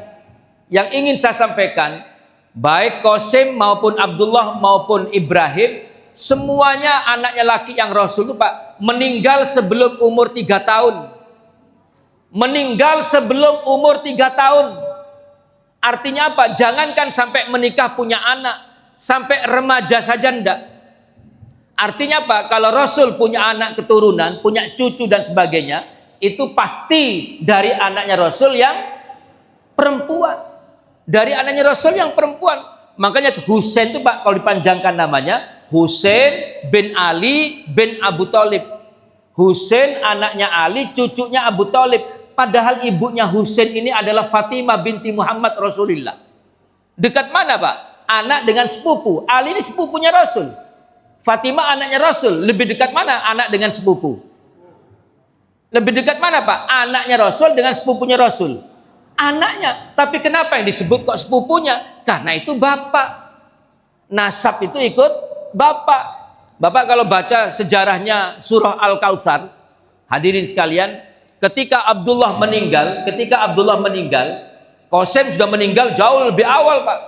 Yang ingin saya sampaikan, baik Qasim maupun Abdullah maupun Ibrahim, semuanya anaknya laki yang Rasul itu Pak meninggal sebelum umur 3 tahun. Meninggal sebelum umur 3 tahun. Artinya apa? Jangankan sampai menikah punya anak, sampai remaja saja enggak. Artinya apa? Kalau Rasul punya anak keturunan, punya cucu dan sebagainya, itu pasti dari anaknya Rasul yang perempuan. Dari anaknya Rasul yang perempuan. Makanya Husain itu Pak, kalau dipanjangkan namanya, Husain bin Ali bin Abu Thalib. Husain anaknya Ali, cucunya Abu Thalib. Padahal ibunya Husain ini adalah Fatimah binti Muhammad Rasulullah. Dekat mana Pak? Anak dengan sepupu. Ali ini sepupunya Rasul. Fatimah anaknya Rasul. Lebih dekat mana anak dengan sepupu? Lebih dekat mana Pak? Anaknya Rasul dengan sepupunya Rasul. Anaknya. Tapi kenapa yang disebut kok sepupunya? Karena itu bapak. Nasab itu ikut bapak. Bapak kalau baca sejarahnya surah Al-Kautsar, hadirin sekalian, ketika Abdullah meninggal, Qasim sudah meninggal jauh lebih awal Pak.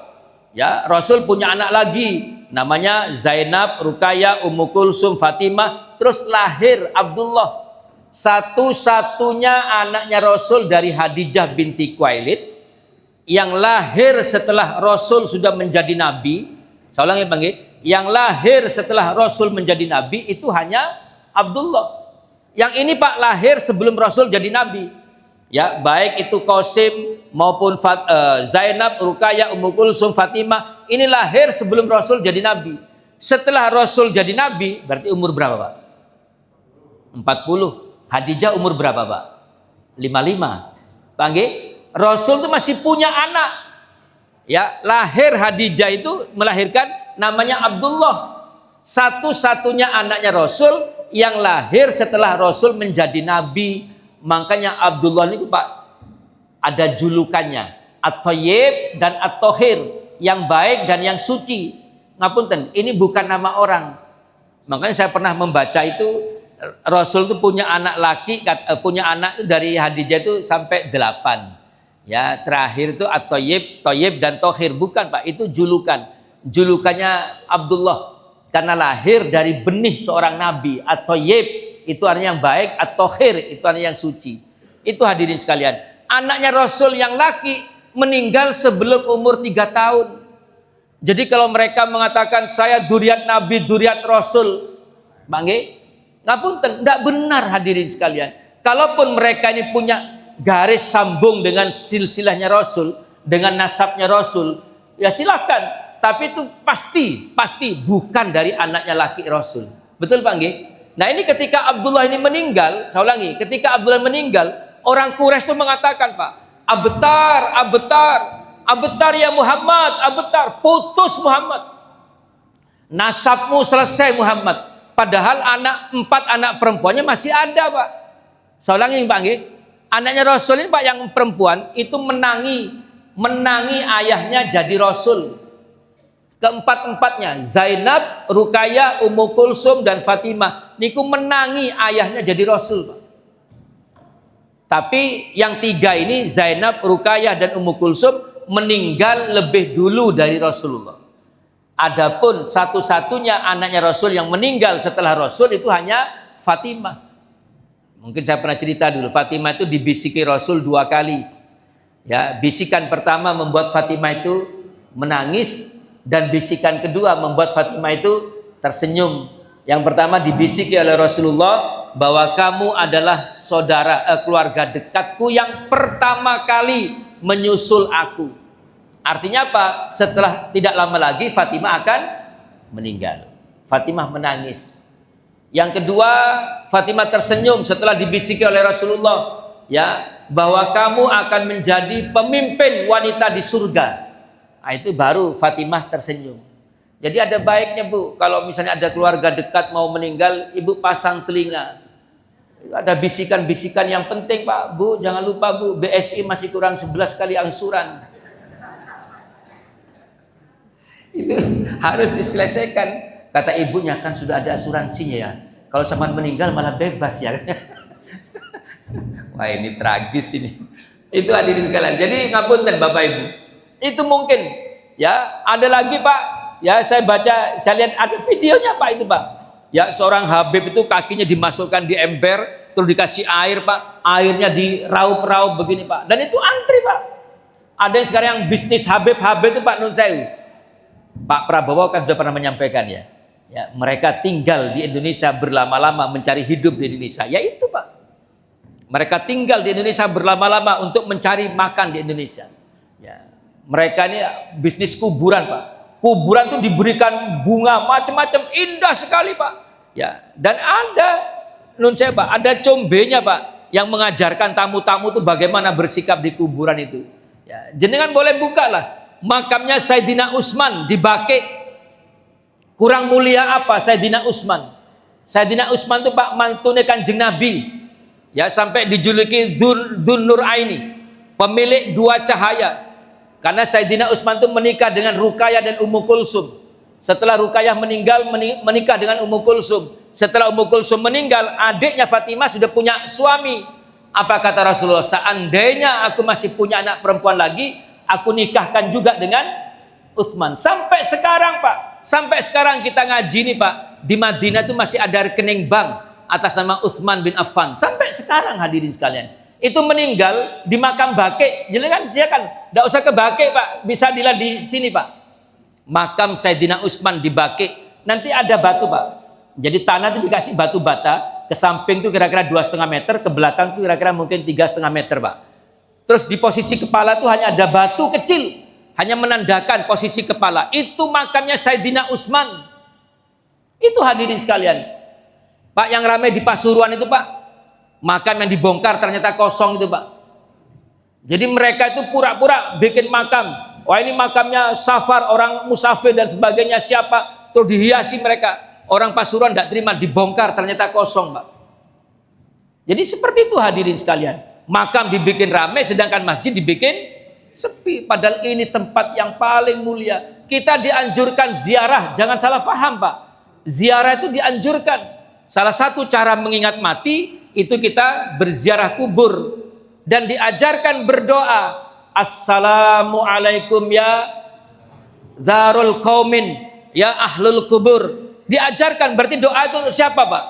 Ya, Rasul punya anak lagi, namanya Zainab, Ruqayyah, Ummu Kulsum, Fatimah, terus lahir Abdullah. Satu-satunya anaknya Rasul dari Khadijah binti Khuwailid yang lahir setelah Rasul sudah menjadi nabi. Saya ulangi Bang, yang lahir setelah Rasul menjadi nabi itu hanya Abdullah. Yang ini Pak lahir sebelum Rasul jadi nabi. Ya, baik itu Qasim maupun Zainab, Ruqayyah, Ummu Kulsum, Fatimah, ini lahir sebelum Rasul jadi nabi. Setelah Rasul jadi nabi, berarti umur berapa Pak? 40. Khadijah umur berapa Pak? 55. Pak nggih? Rasul itu masih punya anak. Ya, lahir Khadijah itu melahirkan namanya Abdullah. Satu-satunya anaknya Rasul yang lahir setelah Rasul menjadi nabi. Makanya Abdullah ini Pak ada julukannya At-Thayyib dan At-Thahir, yang baik dan yang suci. Ngapunten, ini bukan nama orang. Makanya saya pernah membaca itu Rasul itu punya anak laki, punya anak dari Khadijah itu sampai 8. Ya, terakhir itu At-Thayyib, Thayyib dan Thahir, bukan Pak, itu julukan. Julukannya Abdullah karena lahir dari benih seorang nabi. At-Thayyib itu artinya yang baik, At-Thahir itu artinya yang suci. Itu hadirin sekalian, anaknya Rasul yang laki meninggal sebelum umur 3 tahun. Jadi kalau mereka mengatakan saya duriat nabi, duriat Rasul, bangge, ngapunten, tidak benar hadirin sekalian. Kalaupun mereka ini punya garis sambung dengan silsilahnya Rasul, dengan nasabnya Rasul, ya silakan. Tapi itu pasti bukan dari anaknya laki Rasul. Betul Pak nggih? Nah ini ketika Abdullah ini meninggal, saya ulangi, ketika Abdullah meninggal, orang Quraisy itu mengatakan Pak, Abtar ya Muhammad, Abtar, putus Muhammad. Nasabmu selesai Muhammad. Padahal 4 anak perempuannya masih ada Pak. Saya ulangi Pak nggih. Anaknya Rasul ini Pak yang perempuan itu menangi ayahnya jadi Rasul. Keempat-empatnya, Zainab, Ruqayyah, Ummu Kulsum dan Fatimah, niku menangi ayahnya jadi Rasul Pak. Tapi yang 3 ini, Zainab, Ruqayyah dan Ummu Kulsum, meninggal lebih dulu dari Rasulullah. Adapun satu-satunya anaknya Rasul yang meninggal setelah Rasul itu hanya Fatimah. Mungkin saya pernah cerita dulu, Fatimah itu dibisiki Rasul 2 kali. Ya, bisikan pertama membuat Fatimah itu menangis, dan bisikan kedua membuat Fatimah itu tersenyum. Yang pertama dibisiki oleh Rasulullah bahwa kamu adalah keluarga dekatku yang pertama kali menyusul aku. Artinya apa? Setelah tidak lama lagi Fatimah akan meninggal. Fatimah menangis. Yang kedua, Fatimah tersenyum setelah dibisiki oleh Rasulullah, ya, bahwa kamu akan menjadi pemimpin wanita di surga. Nah, itu baru Fatimah tersenyum. Jadi ada baiknya, Bu, kalau misalnya ada keluarga dekat mau meninggal, Ibu pasang telinga. Ada bisikan-bisikan yang penting, Pak. Bu, jangan lupa, Bu, BSI masih kurang 11 kali angsuran. Itu harus diselesaikan. Kata ibunya, kan sudah ada asuransinya ya. Kalau sampean meninggal malah bebas ya. Wah, ini tragis ini. Itu hadirin sekalian. Jadi ngapunten Bapak Ibu. Itu mungkin ya, ada lagi Pak. Ya, saya baca, saya lihat ada videonya Pak itu Pak. Ya, seorang Habib itu kakinya dimasukkan di ember, terus dikasih air Pak. Airnya diraup-raup begini Pak. Dan itu antri Pak. Ada yang sekarang yang bisnis Habib itu Pak Nun Sewu. Pak Prabowo kan sudah pernah menyampaikan ya. Ya, mereka tinggal di Indonesia berlama-lama mencari hidup di Indonesia. Ya itu Pak. Mereka tinggal di Indonesia berlama-lama untuk mencari makan di Indonesia. Ya, mereka ini bisnis kuburan Pak. Kuburan itu diberikan bunga macam-macam, indah sekali Pak. Ya, dan ada nun saya Pak, ada combenya Pak yang mengajarkan tamu-tamu itu bagaimana bersikap di kuburan itu. Ya, jenengan boleh buka lah makamnya Sayyidina Utsman di Baqi. Kurang mulia apa Sayyidina Utsman? Sayyidina Utsman itu Pak mantune Kanjeng Nabi. Ya, sampai dijuluki Dzun Nur Aini, pemilik dua cahaya. Karena Sayyidina Utsman itu menikah dengan Ruqayyah dan Ummu Kulsum. Setelah Ruqayyah meninggal, menikah dengan Ummu Kulsum. Setelah Ummu Kulsum meninggal, adiknya Fatimah sudah punya suami. Apa kata Rasulullah? Seandainya aku masih punya anak perempuan lagi, aku nikahkan juga dengan Utsman. Sampai sekarang Pak, sampai sekarang kita ngaji nih Pak, di Madinah itu masih ada rekening bank atas nama Utsman bin Affan. Sampai sekarang hadirin sekalian. Itu meninggal di makam Baqi. Jadi kan silakan, enggak usah ke Baqi Pak, bisa dilihat di sini Pak. Makam Sayyidina Utsman di Baqi. Nanti ada batu Pak. Jadi tanah itu dikasih batu bata, ke samping itu kira-kira 2,5 meter, ke belakang itu kira-kira mungkin 3,5 meter Pak. Terus di posisi kepala itu hanya ada batu kecil, hanya menandakan posisi kepala. Itu makamnya Sayyidina Utsman. Itu hadirin sekalian. Pak, yang ramai di Pasuruan itu Pak, makam yang dibongkar ternyata kosong itu Pak. Jadi mereka itu pura-pura bikin makam. Wah, ini makamnya Safar, orang musafir dan sebagainya siapa. Terus dihiasi mereka. Orang Pasuruan tidak terima, dibongkar ternyata kosong Pak. Jadi seperti itu hadirin sekalian. Makam dibikin ramai sedangkan masjid dibikin sepi. Padahal ini tempat yang paling mulia. Kita dianjurkan ziarah, jangan salah paham Pak. Ziarah itu dianjurkan. Salah satu cara mengingat mati itu kita berziarah kubur dan diajarkan berdoa. Assalamualaikum ya dzarul qaumin ya ahlul kubur. Diajarkan, berarti doa itu untuk siapa Pak?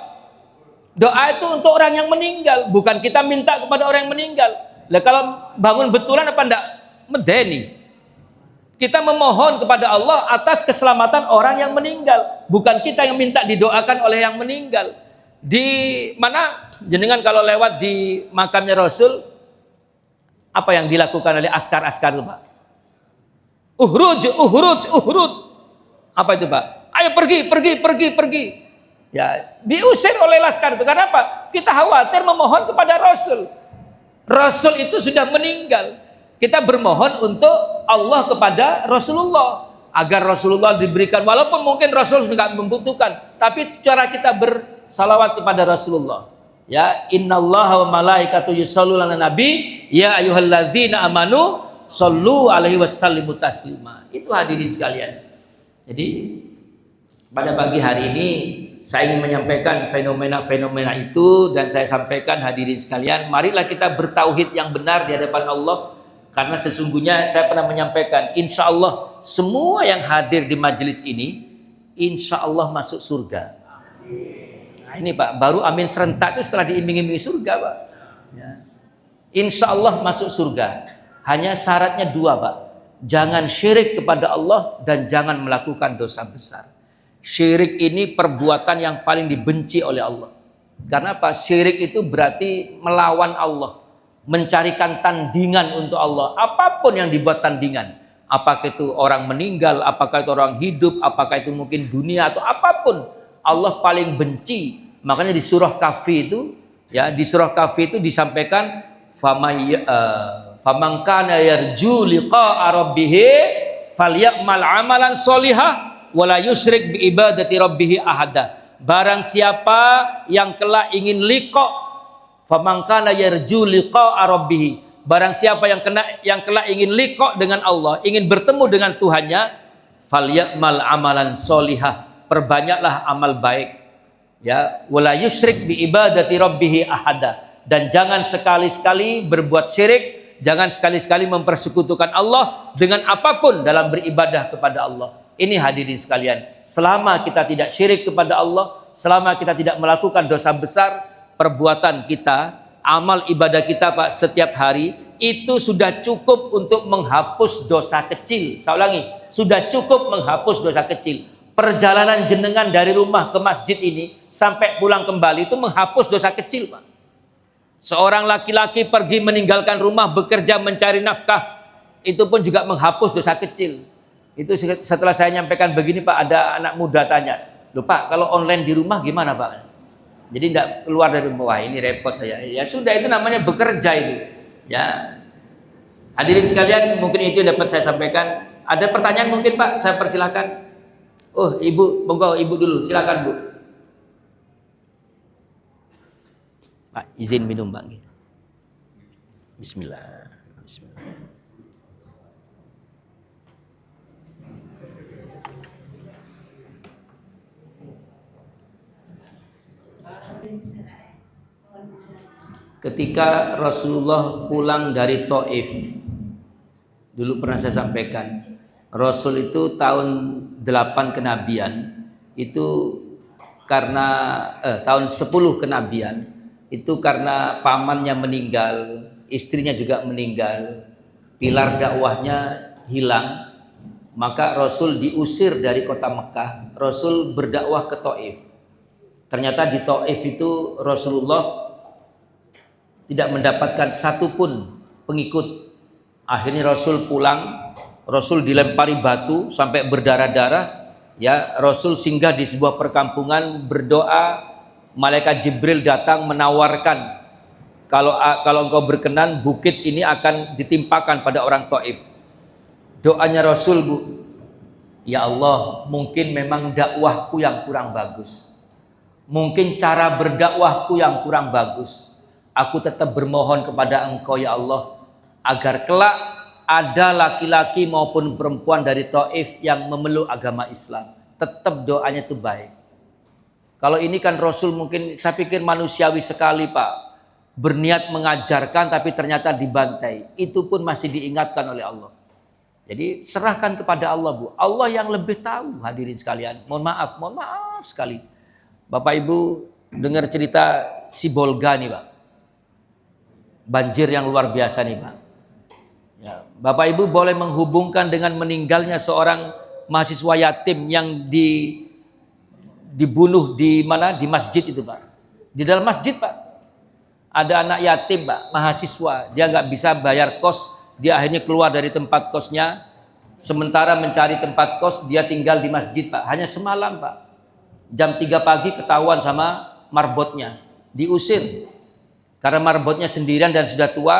Doa itu untuk orang yang meninggal, bukan kita minta kepada orang yang meninggal. Lah kalau bangun betulan apa enggak? Medeni. Kita memohon kepada Allah atas keselamatan orang yang meninggal, bukan kita yang minta didoakan oleh yang meninggal. Di mana jenengan kalau lewat di makamnya Rasul, apa yang dilakukan oleh askar-askar itu Pak? Uhruj, uhruj, uhruj. Apa itu Pak? Ayo pergi. Ya, diusir oleh laskar itu. Karena apa? Kita khawatir memohon kepada Rasul. Rasul itu sudah meninggal. Kita bermohon untuk Allah kepada Rasulullah agar Rasulullah diberikan, walaupun mungkin Rasul tidak membutuhkan, tapi cara kita bersalawat kepada Rasulullah. Ya, innallaha wa malaikatahu yusholluna 'alan nabi ya ayyuhalladzina amanu shollu alaihi wasallimu taslima. Itu hadirin sekalian. Jadi pada pagi hari ini saya ingin menyampaikan fenomena-fenomena itu, dan saya sampaikan hadirin sekalian, marilah kita bertauhid yang benar di hadapan Allah. Karena sesungguhnya saya pernah menyampaikan, insya Allah semua yang hadir di majelis ini, insya Allah masuk surga. Nah ini Pak, baru amin serentak itu setelah diiming-imingi surga Pak. Ya. Insya Allah masuk surga. Hanya syaratnya 2 Pak. Jangan syirik kepada Allah dan jangan melakukan dosa besar. Syirik ini perbuatan yang paling dibenci oleh Allah. Karena apa? Syirik itu berarti melawan Allah. Mencarikan tandingan untuk Allah, apapun yang dibuat tandingan, apakah itu orang meninggal, apakah itu orang hidup, apakah itu mungkin dunia atau apapun, Allah paling benci Makanya di surah Kahfi itu, ya, di surah Kahfi itu disampaikan faman kana yarju liqa'a rabbih falyamal amalan sholihah wala yusyrik bi ibadati rabbih ahada. Barang siapa yang kelak ingin liqa, faman kana yarju liqa'a rabbih, barang siapa yang kelak ingin liqa dengan Allah, ingin bertemu dengan Tuhannya, falyamal amalan sholihah, perbanyaklah amal baik, ya, wala yusyrik bi ibadati rabbih ahada, dan jangan sekali-sekali berbuat syirik, jangan sekali-sekali mempersekutukan Allah dengan apapun dalam beribadah kepada Allah. Ini hadirin sekalian, selama kita tidak syirik kepada Allah, selama kita tidak melakukan dosa besar, perbuatan kita, amal ibadah kita Pak setiap hari itu sudah cukup untuk menghapus dosa kecil. Saya ulangi, sudah cukup menghapus dosa kecil. Perjalanan jenengan dari rumah ke masjid ini sampai pulang kembali itu menghapus dosa kecil Pak. Seorang laki-laki pergi meninggalkan rumah bekerja mencari nafkah, itu pun juga menghapus dosa kecil. Itu setelah saya nyampaikan begini Pak, ada anak muda tanya, "Loh Pak, kalau online di rumah gimana Pak?" Jadi tidak keluar dari rumah. Wah, ini repot saya. Ya sudah, itu namanya bekerja itu. Ya. Hadirin sekalian, mungkin itu yang dapat saya sampaikan. Ada pertanyaan mungkin Pak, saya persilakan. Oh, Ibu, monggo Ibu dulu, silakan Bu. Pak, izin minum Bang. Bismillah. Bismillah. Ketika Rasulullah pulang dari Taif, dulu pernah saya sampaikan, Rasul itu tahun 8 kenabian, itu karena tahun 10 kenabian, itu karena pamannya meninggal, istrinya juga meninggal, pilar dakwahnya hilang, maka Rasul diusir dari kota Mekah. Rasul berdakwah ke Taif. Ternyata di Taif itu Rasulullah tidak mendapatkan satupun pengikut. Akhirnya Rasul pulang, Rasul dilempari batu sampai berdarah-darah. Ya, Rasul singgah di sebuah perkampungan, berdoa. Malaikat Jibril datang menawarkan, kalau engkau berkenan, bukit ini akan ditimpakan pada orang Taif. Doanya Rasul, Bu, ya Allah, mungkin memang dakwahku yang kurang bagus, mungkin cara berdakwahku yang kurang bagus. Aku tetap bermohon kepada Engkau ya Allah, agar kelak ada laki-laki maupun perempuan dari Taif yang memeluk agama Islam. Tetap doanya itu baik. Kalau ini kan Rasul mungkin saya pikir manusiawi sekali Pak, berniat mengajarkan tapi ternyata dibantai. Itu pun masih diingatkan oleh Allah. Jadi serahkan kepada Allah Bu. Allah yang lebih tahu hadirin sekalian. Mohon maaf sekali. Bapak Ibu dengar cerita Sibolga nih Pak. Banjir yang luar biasa nih Pak. Ya, Bapak Ibu boleh menghubungkan dengan meninggalnya seorang mahasiswa yatim yang dibunuh di mana? Di masjid itu Pak. Di dalam masjid Pak. Ada anak yatim Pak, mahasiswa. Dia nggak bisa bayar kos. Dia akhirnya keluar dari tempat kosnya. Sementara mencari tempat kos, dia tinggal di masjid Pak. Hanya semalam Pak. Jam 3 pagi ketahuan sama marbotnya. Diusir. Karena marbotnya sendirian dan sudah tua,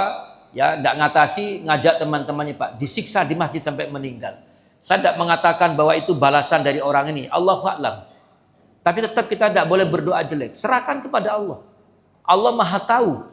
ya tidak ngatasi, ngajak teman-temannya Pak, disiksa di masjid sampai meninggal. Saya tidak mengatakan bahwa itu balasan dari orang ini, Allahu a'lam. Tapi tetap kita tidak boleh berdoa jelek, serahkan kepada Allah. Allah Maha tahu.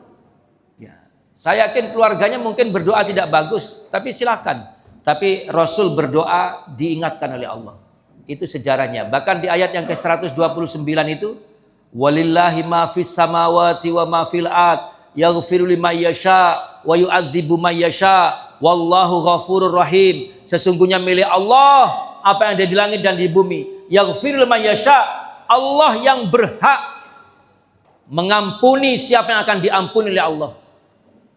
Ya. Saya yakin keluarganya mungkin berdoa tidak bagus, tapi silakan. Tapi Rasul berdoa diingatkan oleh Allah. Itu sejarahnya. Bahkan di ayat yang ke-129 itu, walillahi ma fis samawati wa ma fil ard yaghfiru liman yasha wa yu'adzibu man yasha wallahu ghafurur rahim. Sesungguhnya milik Allah apa yang ada di langit dan di bumi. Yaghfiru liman yasha, Allah yang berhak mengampuni siapa yang akan diampuni oleh Allah.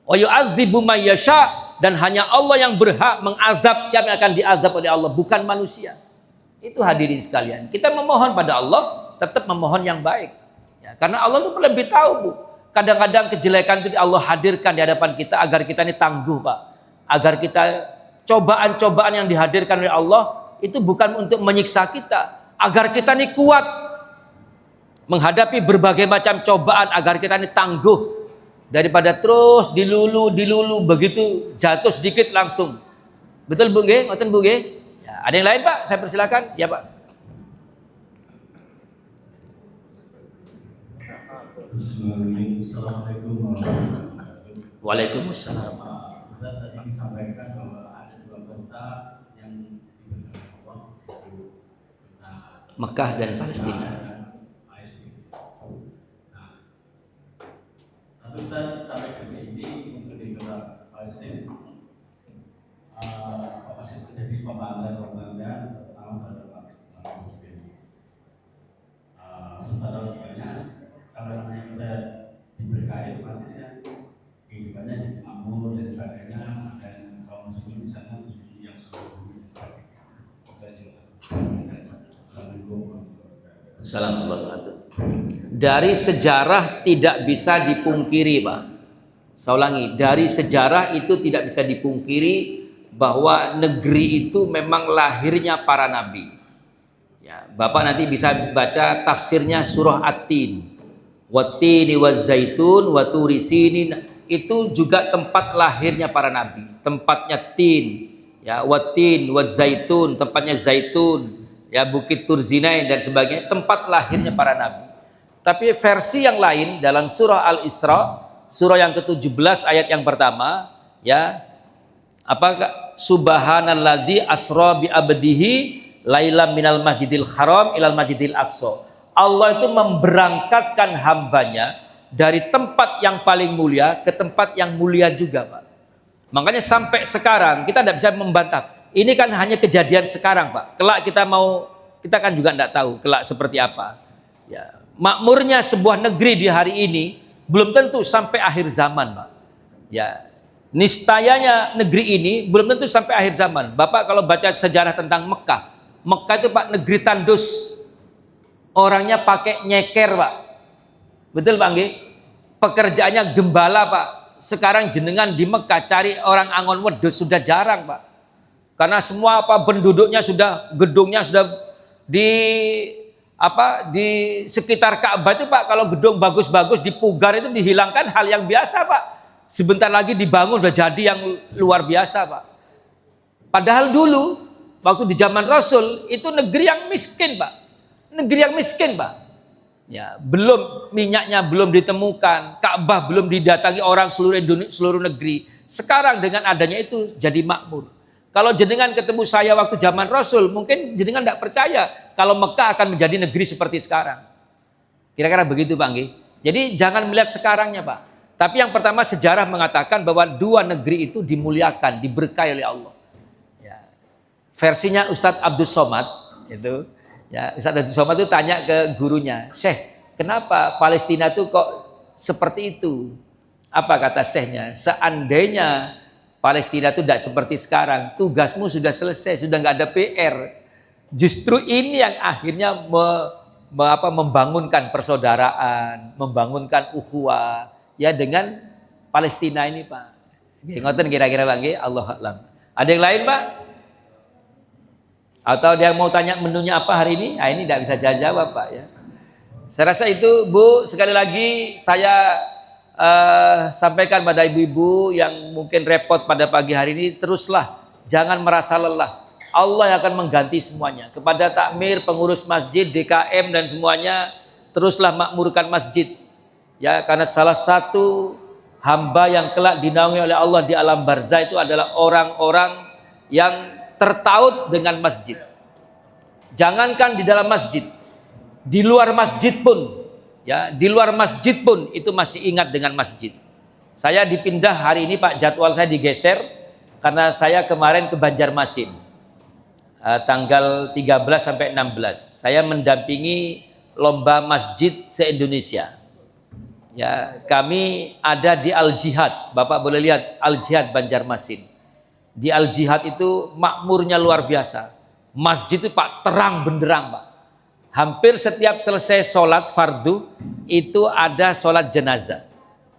Wa yu'adzibu man yasha, dan hanya Allah yang berhak mengazab siapa yang akan diazab oleh Allah, bukan manusia. Itu hadirin sekalian. Kita memohon pada Allah, tetap memohon yang baik. Ya, karena Allah itu lebih tahu Bu. Kadang-kadang kejelekan itu Allah hadirkan di hadapan kita agar kita ini tangguh Pak. Agar kita, cobaan-cobaan yang dihadirkan oleh Allah itu bukan untuk menyiksa kita, agar kita ini kuat menghadapi berbagai macam cobaan agar kita ini tangguh daripada terus dilulu begitu jatuh sedikit langsung. Betul Bu nggih? Ngoten Bu nggih? Ya, ada yang lain Pak? Saya persilakan. Ya Pak. Assalamualaikum warahmatullahi wabarakatuh. Waalaikumsalam. Ustaz tadi disampaikan bahwa ada dua kota yang diberikan Allah, kota Mekah dan Palestina. Nah, tapi Ustaz sampai detik ini untuk di kota Palestina masih terjadi pembangunan terutama terhadap Muslim. Sementara banyak kalau namanya kita diberkahi otomatisnya kehidupannya jadi makmur dan sebagainya, dan kaum muslimin di sana menjadi yang Assalamualaikum. Dari sejarah tidak bisa dipungkiri Pak. Saya ulangi, dari sejarah itu tidak bisa dipungkiri bahwa negeri itu memang lahirnya para nabi. Ya, Bapak nanti bisa baca tafsirnya surah At-Tin. Wattini wazaitun waturi sinin, itu juga tempat lahirnya para nabi. Tempatnya tin, ya, wattin wazaitun, tempatnya zaitun, ya, Bukit Turzinain dan sebagainya, tempat lahirnya para nabi. Tapi versi yang lain dalam surah Al-Isra, surah yang ke-17 ayat yang pertama, ya, apakah subhanalladzi asra bi abdihi lailam minal masjidil haram ilal masjidil aqsa. Allah itu memberangkatkan hambanya dari tempat yang paling mulia ke tempat yang mulia juga Pak. Makanya sampai sekarang kita tidak bisa membantah. Ini kan hanya kejadian sekarang Pak. Kelak kita kan juga tidak tahu kelak seperti apa. Ya, makmurnya sebuah negeri di hari ini belum tentu sampai akhir zaman Pak. Ya, nistayanya negeri ini belum tentu sampai akhir zaman. Bapak kalau baca sejarah tentang Mekah itu Pak negeri tandus. Orangnya pakai nyeker Pak. Betul Pak nggih? Pekerjaannya gembala Pak. Sekarang jenengan di Mekah cari orang angon wedhus sudah jarang Pak. Karena semua penduduknya sudah, gedungnya sudah di sekitar Ka'bah itu Pak, kalau gedung bagus-bagus dipugar itu dihilangkan hal yang biasa Pak. Sebentar lagi dibangun sudah jadi yang luar biasa Pak. Padahal dulu waktu di zaman Rasul itu negeri yang miskin Pak. Negeri yang miskin Pak. Ya, belum minyaknya belum ditemukan, Ka'bah belum didatangi orang seluruh negeri. Sekarang dengan adanya itu jadi makmur. Kalau jenengan ketemu saya waktu zaman Rasul, mungkin jenengan tidak percaya kalau Mekah akan menjadi negeri seperti sekarang. Kira-kira begitu Pak nggih. Jadi jangan melihat sekarangnya Pak. Tapi yang pertama sejarah mengatakan bahwa dua negeri itu dimuliakan, diberkahi oleh Allah. Ya. Versinya Ustadz Abdul Somad itu. Ya, Ustaz Abdul Somad itu tanya ke gurunya, Syekh, kenapa Palestina itu kok seperti itu? Apa kata Syekhnya? Seandainya Palestina itu tidak seperti sekarang, tugasmu sudah selesai, sudah nggak ada PR. Justru ini yang akhirnya membangunkan persaudaraan, membangunkan ukhuwah, ya dengan Palestina ini Pak. Ngoten kira-kira Pak nggih, Allah a'lam. Ada yang lain Pak? Atau dia mau tanya menunya apa hari ini? Nah, ini tidak bisa jawab Pak ya. Saya rasa itu Bu, sekali lagi saya sampaikan pada ibu-ibu yang mungkin repot pada pagi hari ini, teruslah, jangan merasa lelah. Allah yang akan mengganti semuanya. Kepada takmir, pengurus masjid, DKM dan semuanya, teruslah makmurkan masjid. Ya, karena salah satu hamba yang kelak dinaungi oleh Allah di alam barzah itu adalah orang-orang yang tertaut dengan masjid. Jangankan di dalam masjid, di luar masjid pun, ya, di luar masjid pun itu masih ingat dengan masjid. Saya dipindah hari ini Pak, jadwal saya digeser karena saya kemarin ke Banjarmasin. Tanggal 13 sampai 16. Saya mendampingi lomba masjid se-Indonesia. Ya, kami ada di Al-Jihad. Bapak boleh lihat Al-Jihad Banjarmasin. Di Al-Jihad itu makmurnya luar biasa. Masjid itu Pak terang benderang Pak. Hampir setiap selesai sholat fardu itu ada sholat jenazah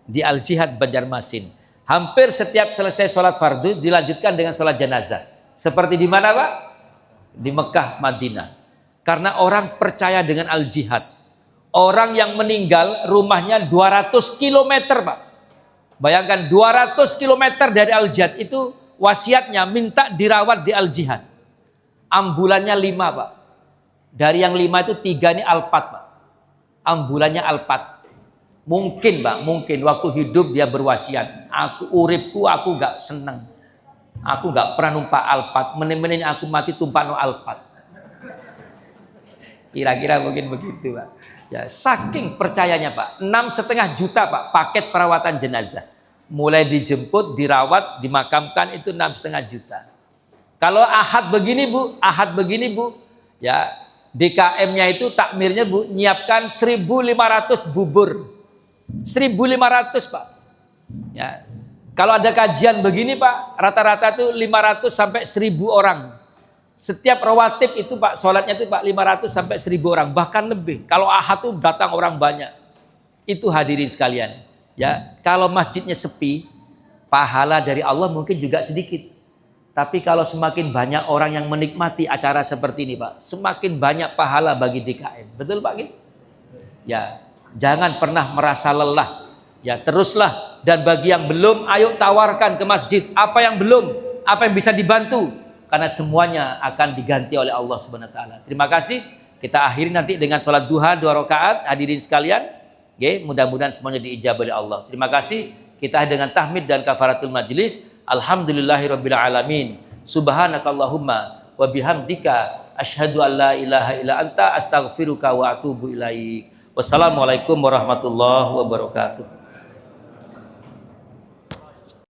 di Al-Jihad Banjarmasin. Hampir setiap selesai sholat fardu dilanjutkan dengan sholat jenazah. Seperti di mana Pak? Di Mekah, Madinah. Karena orang percaya dengan Al-Jihad. Orang yang meninggal rumahnya 200 km, Pak. Bayangkan 200 km dari Al-Jihad itu wasiatnya minta dirawat di Al-Jihad. Ambulannya 5, Pak. Dari yang 5 itu 3 ini Al-Fat, Pak. Ambulannya Al-Fat. Mungkin, Pak, mungkin waktu hidup dia berwasiat. Uripku aku gak seneng. Aku gak pernah numpak Al-Fat. Menin-menin aku mati tumpah no Al-Fat. Kira-kira mungkin begitu, Pak. Ya, saking percayanya, Pak. 6,5 juta, Pak, paket perawatan jenazah. Mulai dijemput, dirawat, dimakamkan itu 6,5 juta. Kalau Ahad begini, Bu, ya DKM-nya itu takmirnya, Bu, nyiapkan 1.500 bubur. 1.500, Pak. Ya. Kalau ada kajian begini, Pak, rata-rata itu 500 sampai 1.000 orang. Setiap rawatib itu, Pak, sholatnya itu, Pak, 500 sampai 1.000 orang, bahkan lebih. Kalau Ahad itu datang orang banyak. Itu hadirin sekalian. Ya, kalau masjidnya sepi, pahala dari Allah mungkin juga sedikit. Tapi kalau semakin banyak orang yang menikmati acara seperti ini, Pak, semakin banyak pahala bagi DKM. Betul, Pak? Ya, jangan pernah merasa lelah. Ya, teruslah. Dan bagi yang belum, ayo tawarkan ke masjid. Apa yang belum, apa yang bisa dibantu. Karena semuanya akan diganti oleh Allah Subhanahu wa taala. Terima kasih. Kita akhiri nanti dengan sholat duha 2 rakaat, hadirin sekalian. Oke, mudah-mudahan semuanya diijabah oleh Allah. Terima kasih. Kita dengan tahmid dan kafaratul majlis. Alhamdulillahirabbil alamin. Subhanakallahumma wa bihamdika asyhadu an la ilaha illa anta astaghfiruka wa atubu ilaik. Wassalamualaikum warahmatullahi wabarakatuh.